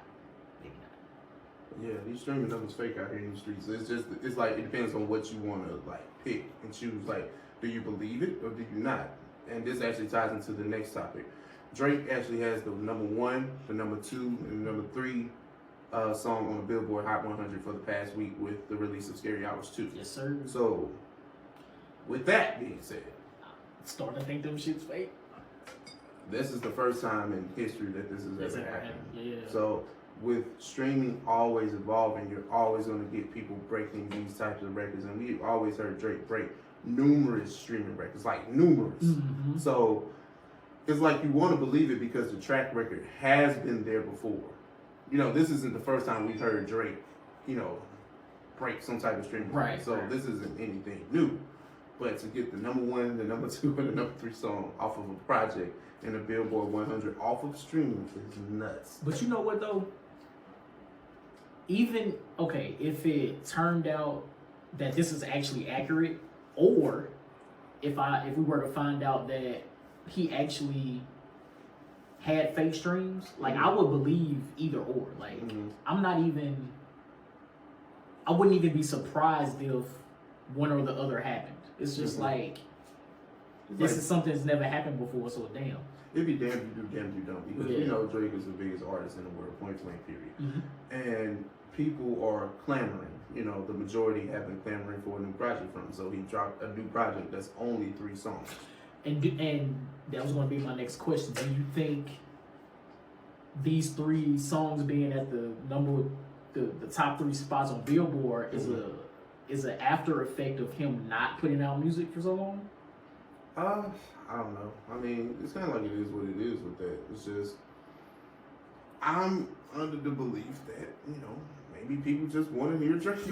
Yeah, these streaming numbers fake out here in the streets. It's like, it depends on what you want to like pick and choose. Like, do you believe it or do you not? And this actually ties into the next topic. Drake actually has the number 1, the number 2, and the number 3 song on the Billboard Hot 100 for the past week with the release of Scary Hours 2. Yes, sir. So, with that being said, I'm starting to think them shit's fake. This is the first time in history that this has ever happened. Yeah. So, with streaming always evolving, you're always going to get people breaking these types of records. And we've always heard Drake break numerous streaming records, like numerous. Mm-hmm. So it's like you want to believe it because the track record has been there before. You know, this isn't the first time we've heard Drake, break some type of streaming record. So this isn't anything new. But to get the number 1, the number 2, and the number 3 song off of a project in the Billboard 100 off of streaming is nuts. But you know what though? Even, okay, if it turned out that this is actually accurate, or if we were to find out that he actually had fake streams, like I would believe either or. Like I wouldn't even be surprised if one or the other happened. It's just like, this is something that's never happened before, so damn. It'd be damn you do, damn you don't. Because we know Drake is the biggest artist in the world, point blank period. Mm-hmm. And people are clamoring. The majority have been clamoring for a new project from him. So he dropped a new project that's only 3 songs. And that was going to be my next question. Do you think these 3 songs being at the top 3 spots on Billboard is an after effect of him not putting out music for so long? I don't know. I mean, it's kind of like it is what it is with that. It's just, I'm under the belief that, maybe people just want to hear Drake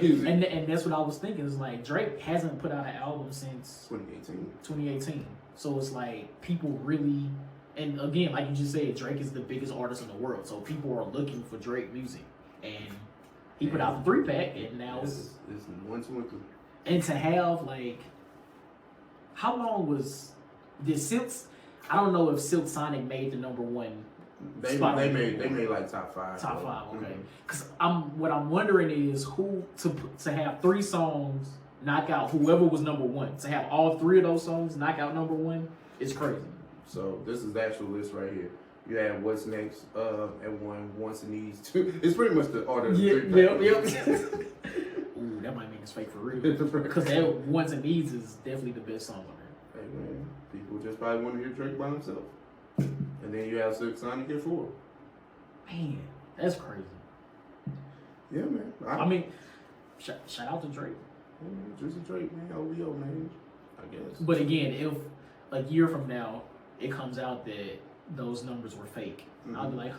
music. And that's what I was thinking. It's like, Drake hasn't put out an album since 2018. So it's like, people really, and again, like you just said, Drake is the biggest artist in the world. So people are looking for Drake music. And he put out the 3-pack, and now it's 1, 2, and 3. And to have, like, how long did Silk's, I don't know if Silk Sonic made the number 1 They made like top 5. Top 5, okay. Because what I'm wondering is who to have 3 songs knock out whoever was number 1. To have all 3 of those songs knock out number 1 is crazy. So this is the actual list right here. You have What's Next at 1, Wants and Needs 2. It's pretty much the order of the 3. Yep. Ooh, that might mean it's fake for real. Because that Wants and Needs is definitely the best song on there. Hey man, people just probably want to hear Drake by himself. And then you have Silk Sonic at 4. Man, that's crazy. Yeah, man. I mean, shout out to Drake. Yeah, Drizzy Drake, man. OVO, man. I guess. But again, if a year from now it comes out that those numbers were fake, I'll be like,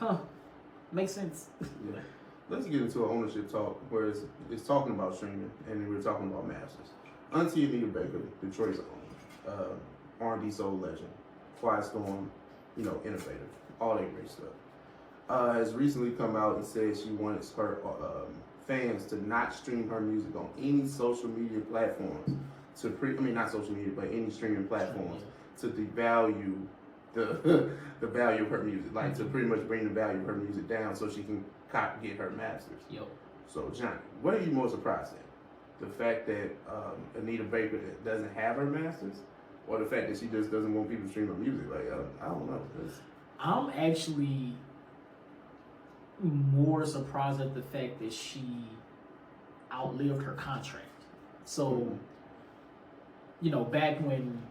makes sense. Yeah. Let's get into an ownership talk where it's talking about streaming and we're talking about masters. Auntie Anita Baker, Detroit's own, R&B soul legend, Quiet Storm, innovator, all that great stuff. Has recently come out and said she wants her fans to not stream her music on any social media platforms not social media, but any streaming platforms to devalue the value of her music, like to pretty much bring the value of her music down so she can get her masters. Yep. So Johnny, what are you more surprised at? The fact that Anita Baker doesn't have her masters, or the fact that she just doesn't want people to stream her music? Like, I don't know. I'm actually more surprised at the fact that she outlived her contract. So, back when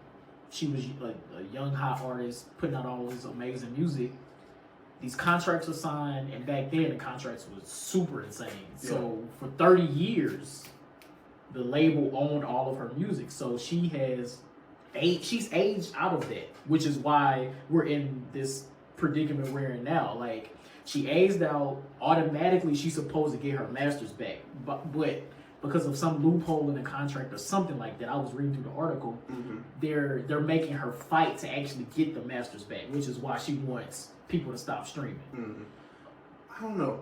she was a young hot artist putting out all this amazing music, these contracts were signed, and back then the contracts was super insane. So for 30 years, the label owned all of her music, so she's aged out of that, which is why we're in this predicament we're in now. Like, she aged out, automatically she's supposed to get her masters back, but because of some loophole in the contract or something like that, I was reading through the article, they're making her fight to actually get the masters back, which is why she wants people to stop streaming. I don't know.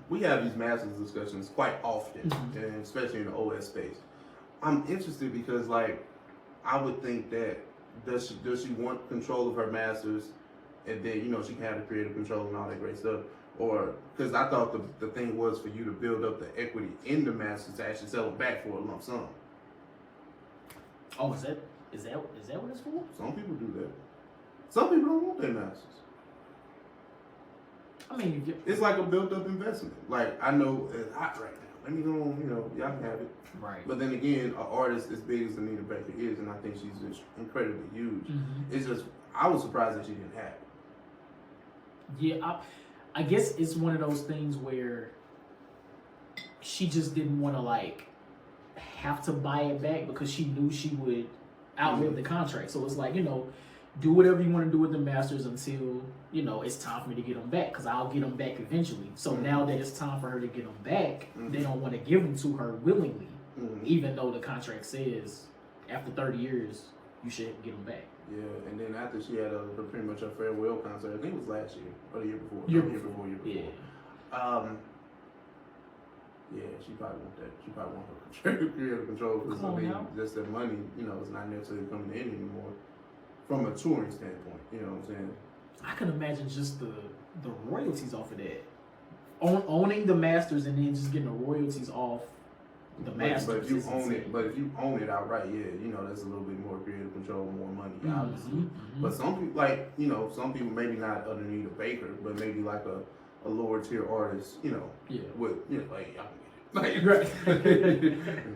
We have these masters discussions quite often, and especially in the OS space. I'm interested because, like, I would think that does she want control of her masters, and then she can have the creative control and all that great stuff, or because I thought the thing was for you to build up the equity in the masters to actually sell it back for a lump sum. Oh, is that what it's for? Some people do that. Some people don't want their masters. I mean, it's like a built-up investment. Like, I know it's hot right now. Let me go on, y'all can have it. Right. But then again, an artist as big as Anita Baker is, and I think she's just incredibly huge. It's just, I was surprised that she didn't have it. Yeah, I guess it's one of those things where she just didn't want to, like, have to buy it back because she knew she would outlive the contract. So it's like, do whatever you want to do with the masters until it's time for me to get them back, because I'll get them back eventually. So now that it's time for her to get them back, they don't want to give them to her willingly, even though the contract says after 30 years you should get them back. Yeah, and then after she had pretty much her farewell concert, I think it was last year or the year before. Year before. Yeah. Yeah, she probably want that. She probably want her creative control, because just that money, is not necessarily coming in anymore. From a touring standpoint, you know what I'm saying? I can imagine just the royalties off of that. Owning the masters and then just getting the royalties off the masters. But if you own it outright, that's a little bit more creative control, more money, obviously. But some people, some people maybe not underneath a Baker, but maybe like a lower tier artist, with like y'all can get it. Like,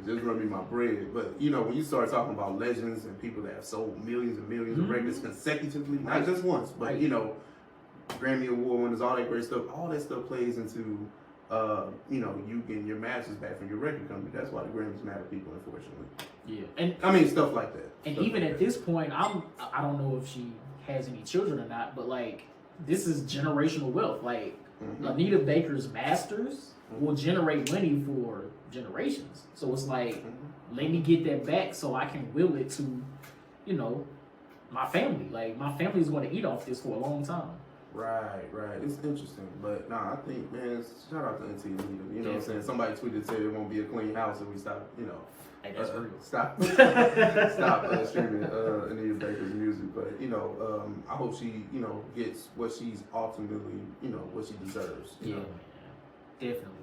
just run me my bread. But when you start talking about legends and people that have sold millions and millions of records consecutively, not just once, but Grammy Award winners, all that great stuff, all that stuff plays into you getting your masters back from your record company. That's why the Grammys matter, people, unfortunately. Yeah, and I mean stuff like that. And even at this point, I don't know if she has any children or not, but like, this is generational wealth. Like, Anita Baker's masters will generate money for generations. So it's like, let me get that back so I can will it to, my family. Like, my family is going to eat off this for a long time. Right. It's interesting, but I think, man, shout out to Auntie Anita. You know what I'm saying? Somebody tweeted, said it won't be a clean house if we stop, Hey, that's real. Stop streaming Anita Baker's music. But I hope she gets what she's ultimately what she deserves. Yeah, man, definitely.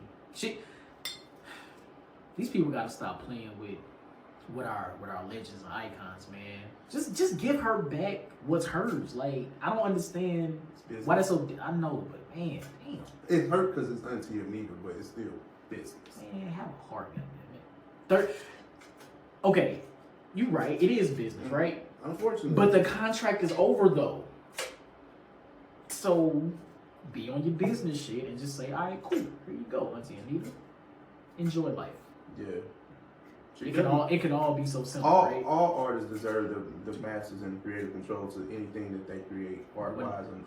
These people gotta stop playing with our legends and icons, man. Just give her back what's hers. Like, I don't understand why that's so. I know, but man, damn. It hurt because it's Auntie Anita, but it's still business. Man, have a heart, man. Okay, you're right. It is business, right? Unfortunately. But the contract is over, though. So be on your business shit and just say, all right, cool. Here you go, Auntie Anita. Enjoy life. Yeah. It can all be so simple, right? All artists deserve the masters and creative control to anything that they create art-wise, and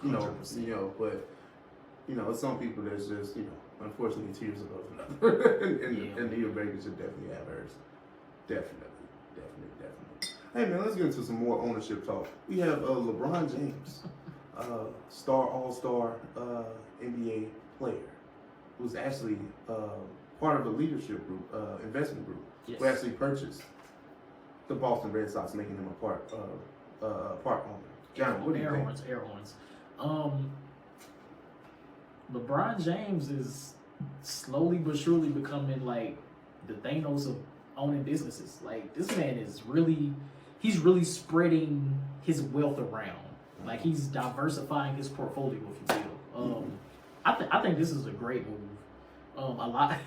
but some people that's just unfortunately tears above another. and Anita Baker should definitely have hers. Definitely. Hey man, let's get into some more ownership talk. We have LeBron James, all-star NBA player, who's actually part of a leadership group, investment group, who actually purchased the Boston Red Sox, making him a part owner. Johnnie, what do you think? Air horns. LeBron James is slowly but surely becoming like the Thanos of owning businesses. Like, this man is he's really spreading his wealth around. Like, he's diversifying his portfolio, if you will. I think this is a great move. A lot.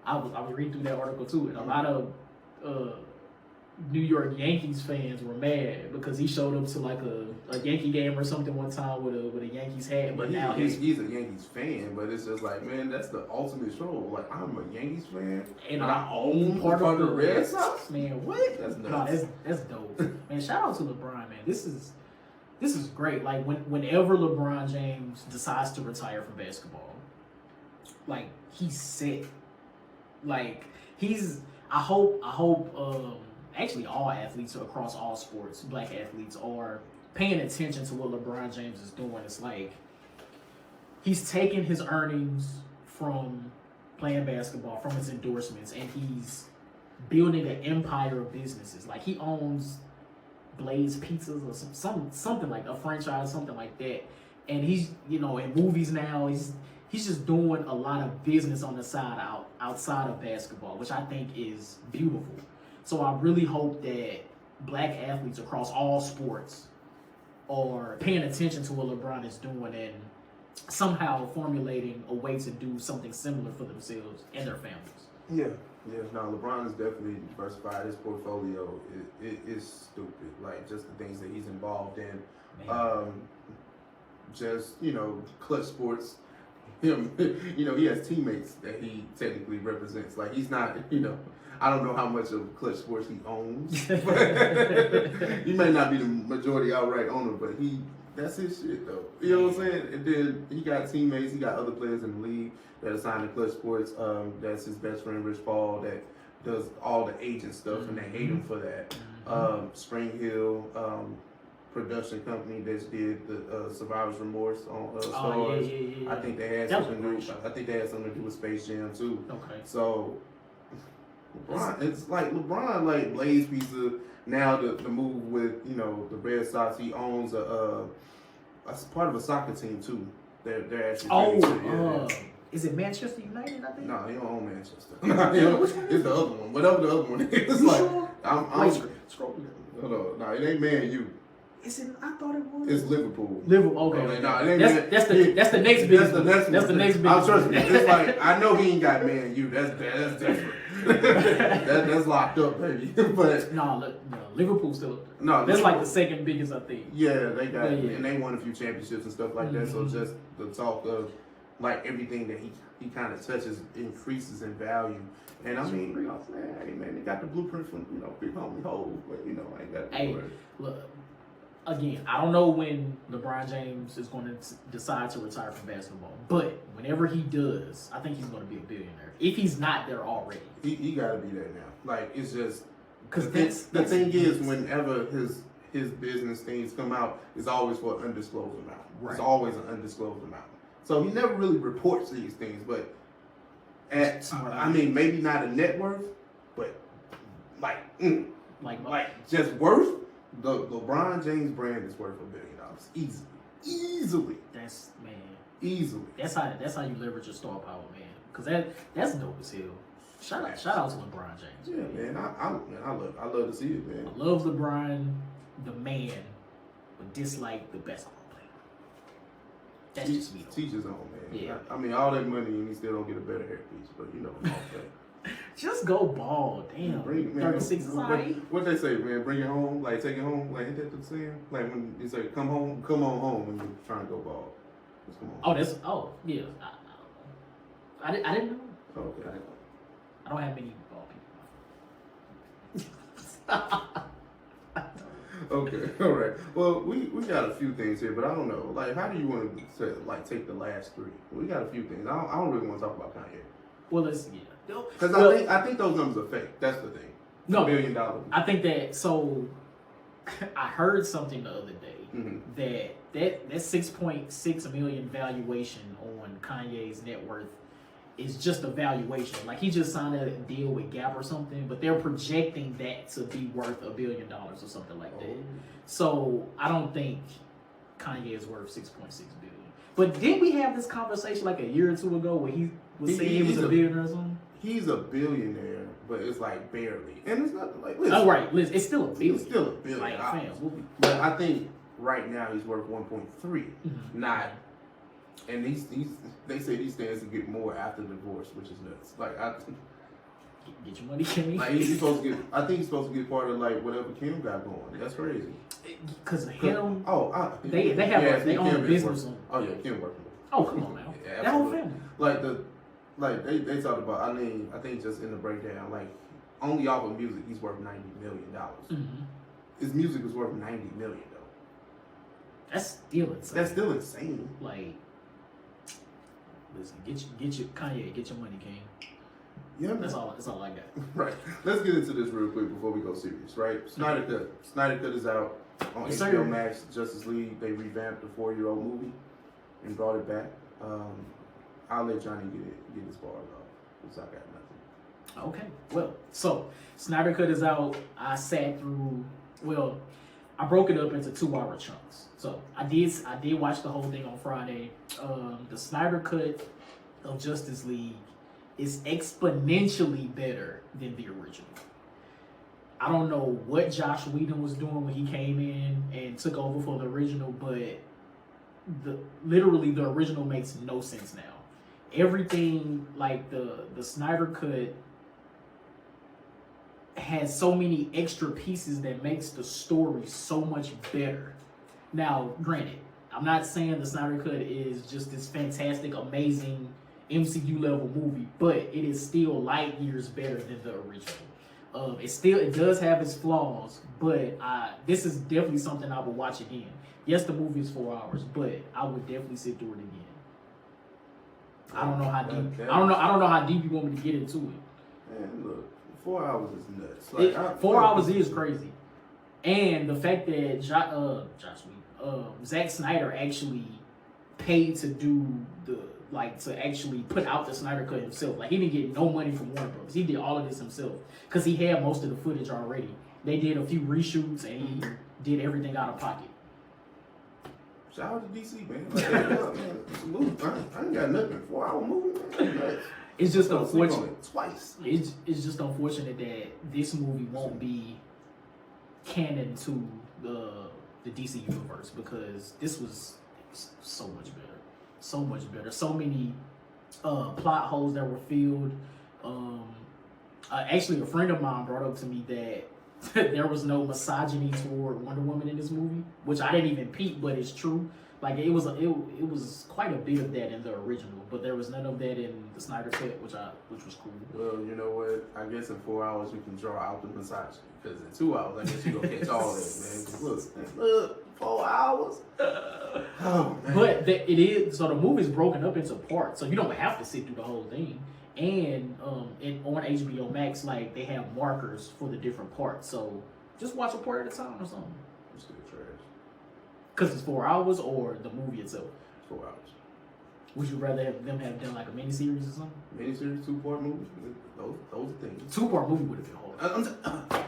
I was reading through that article too, and a lot of New York Yankees fans were mad because he showed up to like a Yankee game or something one time with a Yankees hat, but now he's a Yankees fan, but it's just like, man, that's the ultimate show. Like, I'm a Yankees fan and I own part of the Red Sox. Man, what? That's nuts. No, that's dope. Man, shout out to LeBron, man. This is great. Like whenever LeBron James decides to retire from basketball, like he's set. Like I hope actually all athletes across all sports, black athletes, are paying attention to what LeBron James is doing. It's like he's taking his earnings from playing basketball, from his endorsements, and he's building an empire of businesses. Like he owns Blaze Pizzas or something like a franchise, something like that. And he's, in movies now, he's just doing a lot of business on the side outside of basketball, which I think is beautiful. So I really hope that black athletes across all sports are paying attention to what LeBron is doing and somehow formulating a way to do something similar for themselves and their families. Yeah. No, LeBron is definitely diversified. His portfolio is stupid. Like, just the things that he's involved in. Just, clutch sports. Him, he has teammates that he technically represents. Like, he's not, I don't know how much of clutch sports he owns. He may not be the majority outright owner, but that's his shit, though. You know what I'm saying? And then he got teammates, he got other players in the league that are signed to clutch sports. That's his best friend, Rich Paul, that does all the agent stuff, and they hate him for that. Spring Hill production company that did the Survivor's Remorse on Stars. Yeah. I think they had something to do with Space Jam too. Okay. So LeBron, it's like LeBron, like Blaze Pizza. Now the move with the Red Sox, he owns a part of a soccer team too. They're actually is it Manchester United? I think. No, he don't own Manchester. It's the other one. Whatever the other one is. It's like I'm scroll. Hold on. No, it ain't Man U. Is it? I thought it was. It's Liverpool. Okay. No, it ain't that's the next big. That's the next big. Trust me. It's like I know he ain't got Man U. That's different. that's locked up, baby. But no, Liverpool still. No, that's like the second biggest, I think. Yeah, they got and they won a few championships and stuff like that. So just the talk of like everything that he kind of touches increases in value. And I mean, hey man, they got the blueprint from big homie Hov, but I ain't got. Hey, look. Again, I don't know when LeBron James is going to decide to retire from basketball, but whenever he does, I think he's going to be a billionaire. If he's not there already, he got to be there now. Like it's just because the thing is, whenever his business things come out, it's always for an undisclosed amount. Right. It's always an undisclosed amount. So he never really reports these things, but maybe not a net worth, but like just worth. The LeBron James brand is worth $1 billion easily. Easily. That's how you leverage your star power, man. Because that's dope as hell. Shout out to LeBron James. Yeah, man. I love to see it, man. I love LeBron, the man, but dislike the basketball player. That's just me. Teach his own, man. Yeah. I mean, all that money and he still don't get a better hairpiece, but okay. Just go bald, damn. 36 is alright. What they say, man? Bring it home, like take it home, like ain't that the saying? Like when you say come on home when you're trying to go bald. Just come on. Yeah. I didn't know. Okay. I don't have many bald people. Okay, all right. Well, we got a few things here, but I don't know. Like, how do you want to take the last three? We got a few things. I don't really want to talk about Kanye. Well, let's yeah. Because I think those numbers are fake. That's the thing. No, $1 billion. I think that. So, I heard something the other day that 6.6 million valuation on Kanye's net worth is just a valuation. Like he just signed a deal with Gap or something, but they're projecting that to be worth $1 billion or something like that. So I don't think Kanye is worth 6.6 billion. But didn't we have this conversation like a year or two ago where he was saying he was a billionaire or something? He's a billionaire, but it's like barely. And it's not like, listen. Oh, right. Listen, it's still a billion. It's still a billion. Like, fam, but I think right now he's worth 1.3. Not, and they say these things to get more after divorce, which is nuts. Like, Get your money, King. Like he's supposed to get. I think he's supposed to get part of like whatever Kim got going. That's crazy. Because of him. They have their own business. Oh yeah, Kim working. Oh come on, man. Yeah, that whole family. Like they talked about. I mean, I think just in the breakdown, like only off of music, he's worth $90 million. Mm-hmm. His music is worth $90 million though. That's still insane. That's still insane. Like, listen, get your Kanye, get your money, King. Yeah, that's all I got. Right. Let's get into this real quick before we go serious. Right. SnyderCut is out on HBO Max. Justice League. They revamped the 4-year-old movie and brought it back. I'll let Johnny get his bars off because I got nothing. Okay. Well, so SnyderCut is out. I sat through. Well, I broke it up into 2-hour chunks. So I did watch the whole thing on Friday. The SnyderCut of Justice League is exponentially better than the original. I don't know what Josh Whedon was doing when he came in and took over for the original, but literally the original makes no sense now. Everything, like the SnyderCut has so many extra pieces that makes the story so much better. Now, granted, I'm not saying the SnyderCut is just this fantastic, amazing MCU level movie, but it is still light years better than the original. It does have its flaws, but this is definitely something I would watch again. Yes, the movie is 4 hours, but I would definitely sit through it again. I don't know how deep. I don't know how deep you want me to get into it. Man, look, 4 hours is nuts. Like, 4 hours is crazy, and the fact that Zack Snyder actually paid to do to actually put out the SnyderCut himself. Like, he didn't get no money from Warner Bros. He did all of this himself because he had most of the footage already. They did a few reshoots and he did everything out of pocket. Shout out to DC, man. Like, man, salute. I ain't got nothing. 4-hour movie, man. It's just unfortunate. Twice. It's just unfortunate that this movie won't be canon to the DC universe, because this was so much better. So much better. So many plot holes that were filled. Actually, a friend of mine brought up to me that there was no misogyny toward Wonder Woman in this movie, which I didn't even peep, but it's true. Like, it was quite a bit of that in the original, but there was none of that in the SnyderCut, which was cool. Well, you know what? I guess in 4 hours you can draw out the misogyny, because in 2 hours I guess you gonna catch all that, man. Look, 4 hours. Oh, man. But it is, so the movie's broken up into parts, so you don't have to sit through the whole thing. And on HBO Max, like, they have markers for the different parts, so just watch a part at a time or something. It's still trash. Because it's 4 hours, or the movie itself? 4 hours. Would you rather have them have done like a miniseries or something? Miniseries, 2-part movie? Those are things. 2-part movie would have been hard.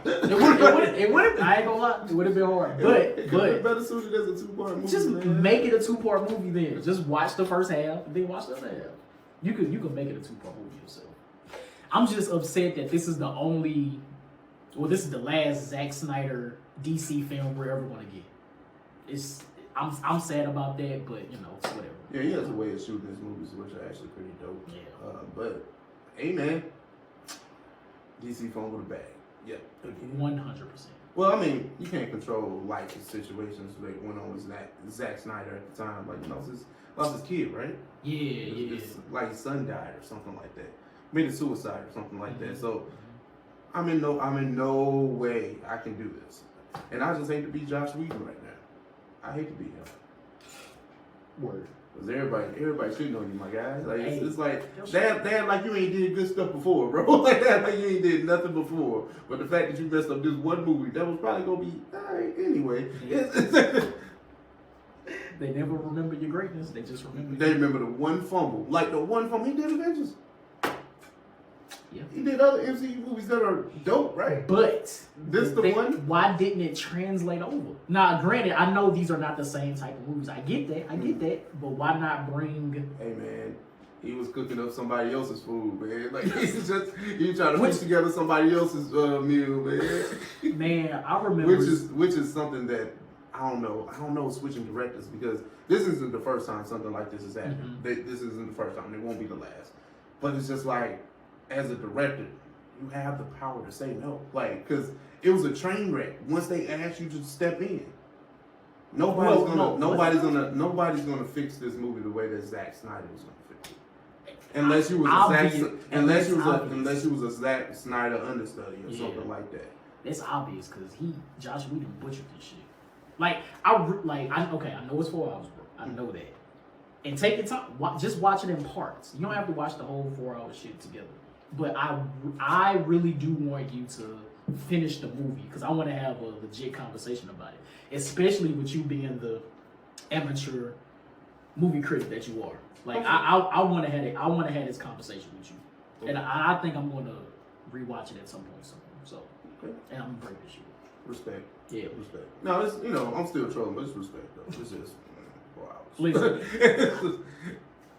It would have. I ain't gonna lie. It would have been hard. But better suited as a 2-part movie. Just man. make it a 2-part movie then. Just watch the first half, then watch the other half. You could make it a 2-part movie yourself. I'm just upset that this is the last Zack Snyder DC film we're ever gonna get. I'm sad about that, but you know, it's whatever. Yeah, he has a way of shooting his movies, which are actually pretty dope. Yeah. But hey, man, DC phone with a bag. Yeah. 100%. Well, I mean, you can't control life situations that went on with Zack Snyder at the time. Like, lost his kid, right? Yeah. It's like his son died or something like that. Committed suicide or something like that. So I'm in no way I can do this. And I just hate to be Josh Whedon right now. I hate to be him. Word. Because everybody shooting on you, my guy. Like, it's like they like you ain't did good stuff before, bro. Like you ain't did nothing before. But the fact that you messed up this one movie, that was probably gonna be alright anyway. Yeah. They never remember your greatness. They just remember. They remember the one fumble. Like the one fumble. He did Avengers. Yeah. He did other MCU movies that are dope, right? But this the one? Why didn't it translate over? Now, granted, I know these are not the same type of movies. I get that. But why not bring? Hey man, he was cooking up somebody else's food, man. Like he's trying to put together somebody else's meal, man. Man, I remember. Which is something that I don't know switching directors, because this isn't the first time something like this has happened. This isn't the first time. It won't be the last. But it's just like, as a director, you have the power to say no. Like, because it was a train wreck. Once they asked you to step in, nobody's gonna fix this movie the way that Zack Snyder was gonna fix it. Unless you was a Zack Snyder understudy or something like that. It's obvious because Josh Whedon butchered this shit. Like I know it's 4 hours, bro. I know that. And take your time. Just watch it in parts. You don't have to watch the whole 4-hour shit together. But I really do want you to finish the movie because I want to have a legit conversation about it. Especially with you being the amateur movie critic that you are. Like I want to have it. I want to have this conversation with you, and I think I'm going to rewatch it at some point soon. So, and I'm gonna break this shit. Respect. Yeah, respect. No, it's I'm still trolling, but it's respect though. It's just 4 hours. Listen,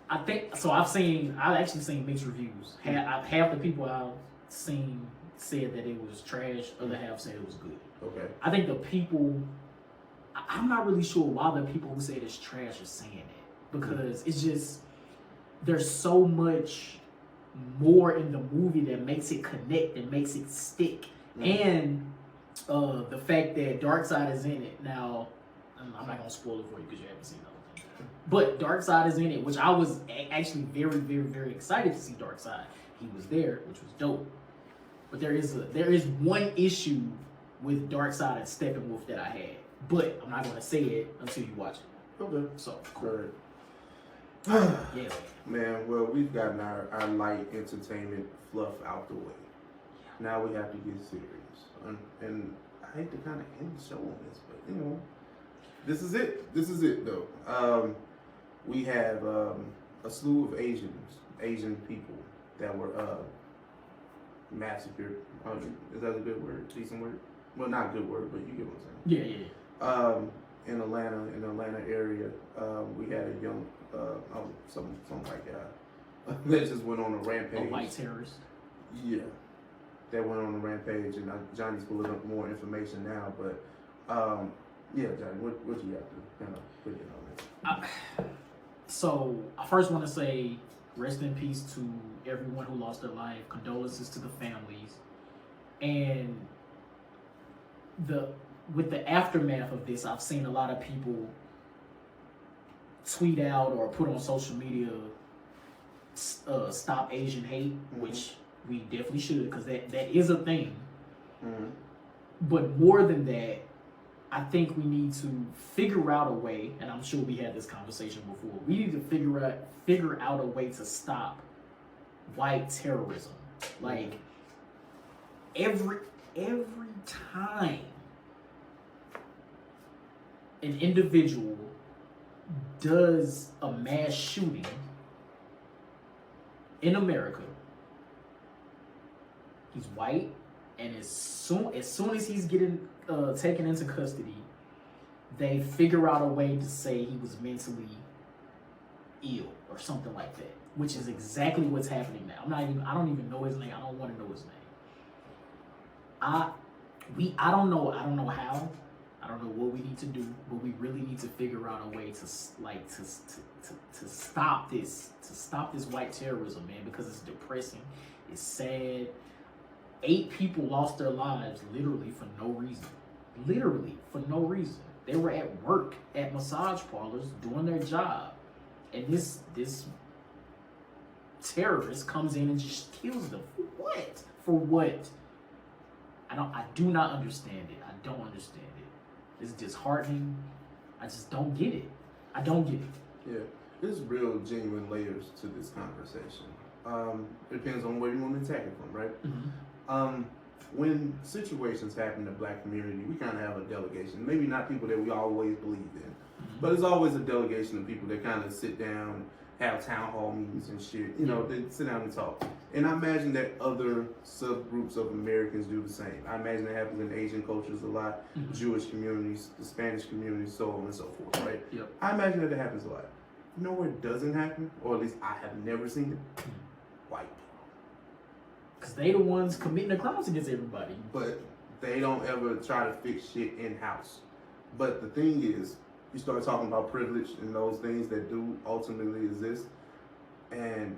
I think so. I've actually seen mixed reviews. Half the people I've seen said that it was trash. Other half said it was good. Okay. I think the people. I'm not really sure why the people who said it's trash are saying that because it's just there's so much more in the movie that makes it connect and makes it stick, and the fact that Darkseid is in it. Now, I'm not gonna spoil it for you because you haven't seen the whole thing. But Darkseid is in it, which I was actually very, very, very excited to see Darkseid. He was there, which was dope. But there is one issue with Darkseid and Steppenwolf that I had. But I'm not going to say it until you watch it. Okay. So, cool. Yeah. Man, well, we've gotten our light entertainment fluff out the way. Now we have to get serious. And I hate to kind of end the show on this, but, this is it. This is it, though. We have a slew of Asian people that were massacred. Is that a good word? Decent word? Well, not a good word, but you get what I'm saying. Yeah. In the Atlanta area, we had a young, some white guy that just went on a rampage. A white terrorist. Yeah, that went on a rampage, and Johnny's pulling up more information now. But yeah, Johnny, what you got to kind of put in on this? So I first want to say rest in peace to everyone who lost their life. Condolences to the families, and with the aftermath of this, I've seen a lot of people tweet out or put on social media, stop Asian hate, which we definitely should, because that is a thing. But more than that, I think we need to figure out a way, and I'm sure we had this conversation before, we need to figure out a way to stop white terrorism. Like, every time an individual does a mass shooting in America, he's white, and as soon as he's getting taken into custody, they figure out a way to say he was mentally ill or something like that, which is exactly what's happening now. I don't even know his name. I don't want to know his name. I don't know how. I don't know what we need to do, but we really need to figure out a way to stop this white terrorism, man, because it's depressing, it's sad. 8 people lost their lives literally for no reason. Literally for no reason. They were at work at massage parlors doing their job, and this terrorist comes in and just kills them. For what? For what? I do not understand it. I don't understand it. It's disheartening. I just don't get it. I don't get it. Yeah, there's real genuine layers to this conversation. It depends on where you want to attack it from, right? When situations happen in the black community, we kind of have a delegation. Maybe not people that we always believe in, but it's always a delegation of people that kind of sit down, have town hall meetings and shit. They sit down and talk. And I imagine that other subgroups of Americans do the same. I imagine that happens in Asian cultures a lot, Jewish communities, the Spanish communities, so on and so forth, right? Yep. I imagine that it happens a lot. You know where it doesn't happen, or at least I have never seen it? White people. Because they the ones committing the crimes against everybody. But they don't ever try to fix shit in-house. But the thing is, you start talking about privilege and those things that do ultimately exist, and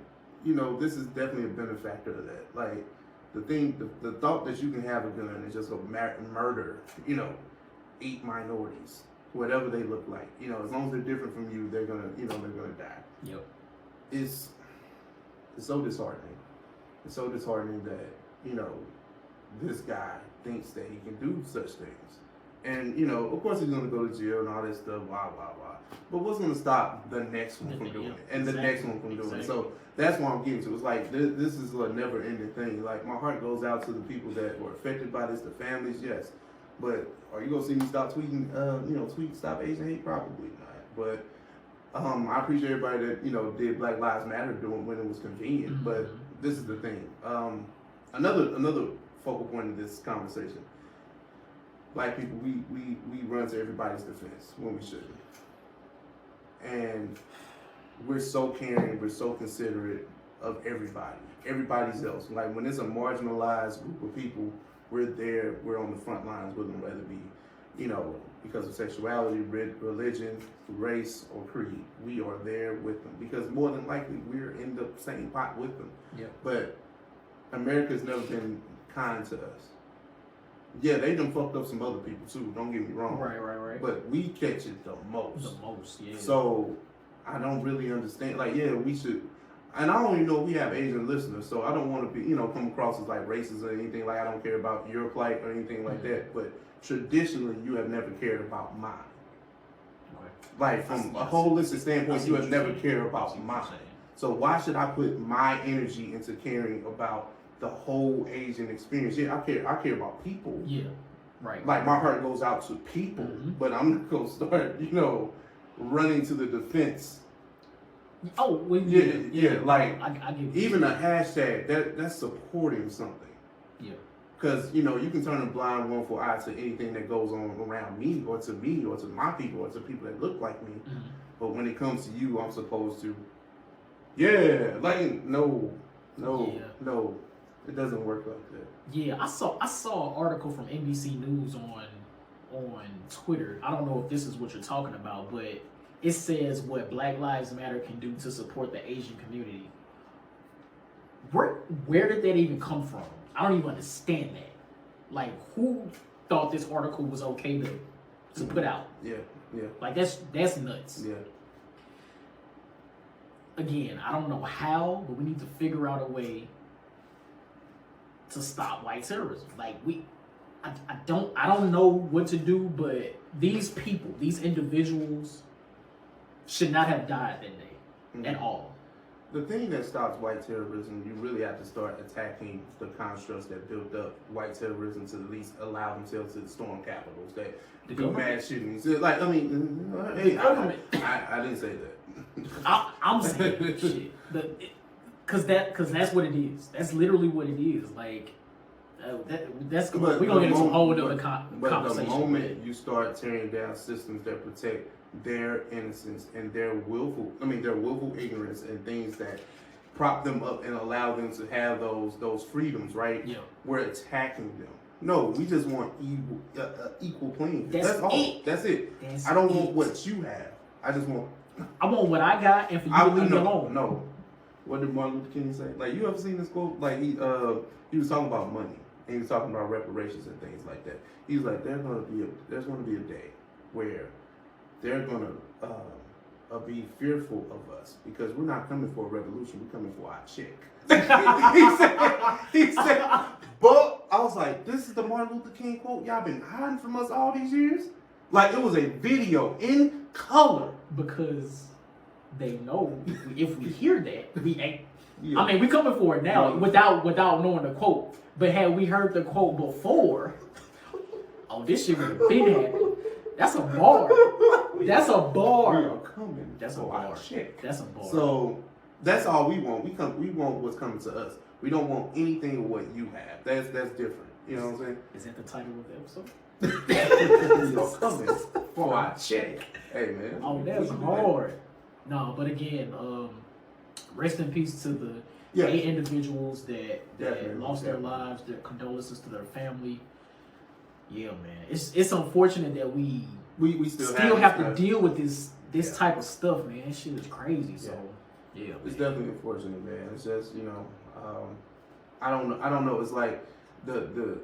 this is definitely a benefactor of that. Like, the thought that you can have a gun and just go murder, 8 minorities, whatever they look like, as long as they're different from you, they're gonna die. Yep. It's so disheartening. It's so disheartening that, this guy thinks that he can do such things. And, of course he's going to go to jail and all that stuff, blah, blah, blah. But what's going to stop the next one from doing it? And the next one from doing it. So that's what I'm getting to. It's like, this is a never-ending thing. Like, my heart goes out to the people that were affected by this, the families, yes. But are you going to see me stop tweeting, stop Asian hate? Probably not. But I appreciate everybody that, did Black Lives Matter when it was convenient. Mm-hmm. But this is the thing. Another focal point of this conversation. Black people, we run to everybody's defense when we shouldn't. And we're so caring, we're so considerate of everybody's else. Like when it's a marginalized group of people, we're there, we're on the front lines with them, whether it be, because of sexuality, religion, race, or creed. We are there with them because more than likely we're in the same pot with them. Yeah. But America's never been kind to us. Yeah, they done fucked up some other people too, don't get me wrong. Right. But we catch it the most. Yeah. So, I don't really understand. Like, yeah, we should, and I don't even know if we have Asian listeners, so I don't want to be, come across as like racist or anything, like I don't care about your plight or anything like that, but traditionally, you have never cared about mine. Okay. Like, from a holistic standpoint, you have never cared about mine. So why should I put my energy into caring about the whole Asian experience? Yeah, I care about people. Yeah, right. Like my heart goes out to people, but I'm not gonna start, running to the defense. Oh, well, yeah. Like I get even a hashtag that's supporting something. Yeah. Because you can turn a blind, wrongful eye to anything that goes on around me, or to my people, or to people that look like me. Mm-hmm. But when it comes to you, I'm supposed to. Yeah, like no. It doesn't work like that. Yeah, I saw an article from NBC News on Twitter. I don't know if this is what you're talking about, but it says what Black Lives Matter can do to support the Asian community. Where did that even come from? I don't even understand that. Like, who thought this article was okay to put out? Yeah. Like that's nuts. Yeah. Again, I don't know how, but we need to figure out a way to stop white terrorism. Like I don't know what to do, but these people, these individuals should not have died that day at all. The thing that stops white terrorism, you really have to start attacking the constructs that built up white terrorism to at least allow themselves to storm capitals, that do mass shootings. Like, I mean, hey, I didn't say that. I'm saying shit. Cause that's what it is. That's literally what it is. Like we're gonna get into a whole other conversation. But the moment you start tearing down systems that protect their innocence and their willful ignorance and things that prop them up and allow them to have those freedoms, right? Yeah. We're attacking them. No, we just want equal playing. That's all. That's it. I don't want what you have. I want what I got, and for you to leave me alone. No. What did Martin Luther King say? Like, you ever seen this quote? Like, he was talking about money, and he was talking about reparations and things like that. He was like, there's going to be a day where they're going to be fearful of us because we're not coming for a revolution, we're coming for our check. he said, but I was like, this is the Martin Luther King quote y'all been hiding from us all these years? Like, it was a video in color. Because they know if we hear that, we ain't. Yeah. I mean, we coming for it now without knowing the quote. But had we heard the quote before, oh, this shit would have been happening. That's a bar. That's a bar. We are coming. That's a bar. Shit. That's a bar. So that's all we want. We want what's coming to us. We don't want anything of what you have. That's different. You know what I'm saying? Is that the title of the episode? It's coming for our check. Hey man. Oh, that's hard. No, but again, rest in peace to the 8 individuals that lost their lives. Their condolences to their family. Yeah, man. It's unfortunate that we still have to deal with this type of stuff, man. This shit is crazy. So yeah, it's definitely unfortunate, man. It's just I don't know. It's like the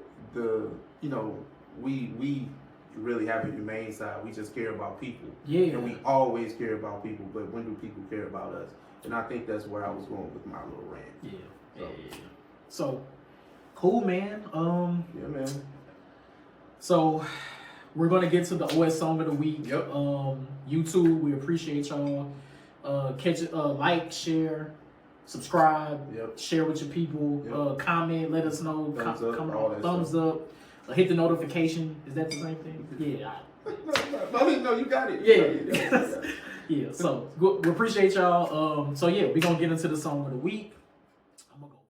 you know, we really have a humane side. We just care about people. Yeah. And we always care about people, but when do people care about us? And I think that's where I was going with my little rant. Yeah. So cool, man. Yeah, man. So we're gonna get to the OS song of the week. Yep. YouTube, we appreciate y'all. Catch it, like, share, subscribe, Yep. share with your people, Yep. Comment, let us know, Thumbs up. Hit the notification. Is that the same thing? Yeah. No, you got it. Yeah. Yeah. So we appreciate y'all. So yeah, we're gonna get into the song of the week.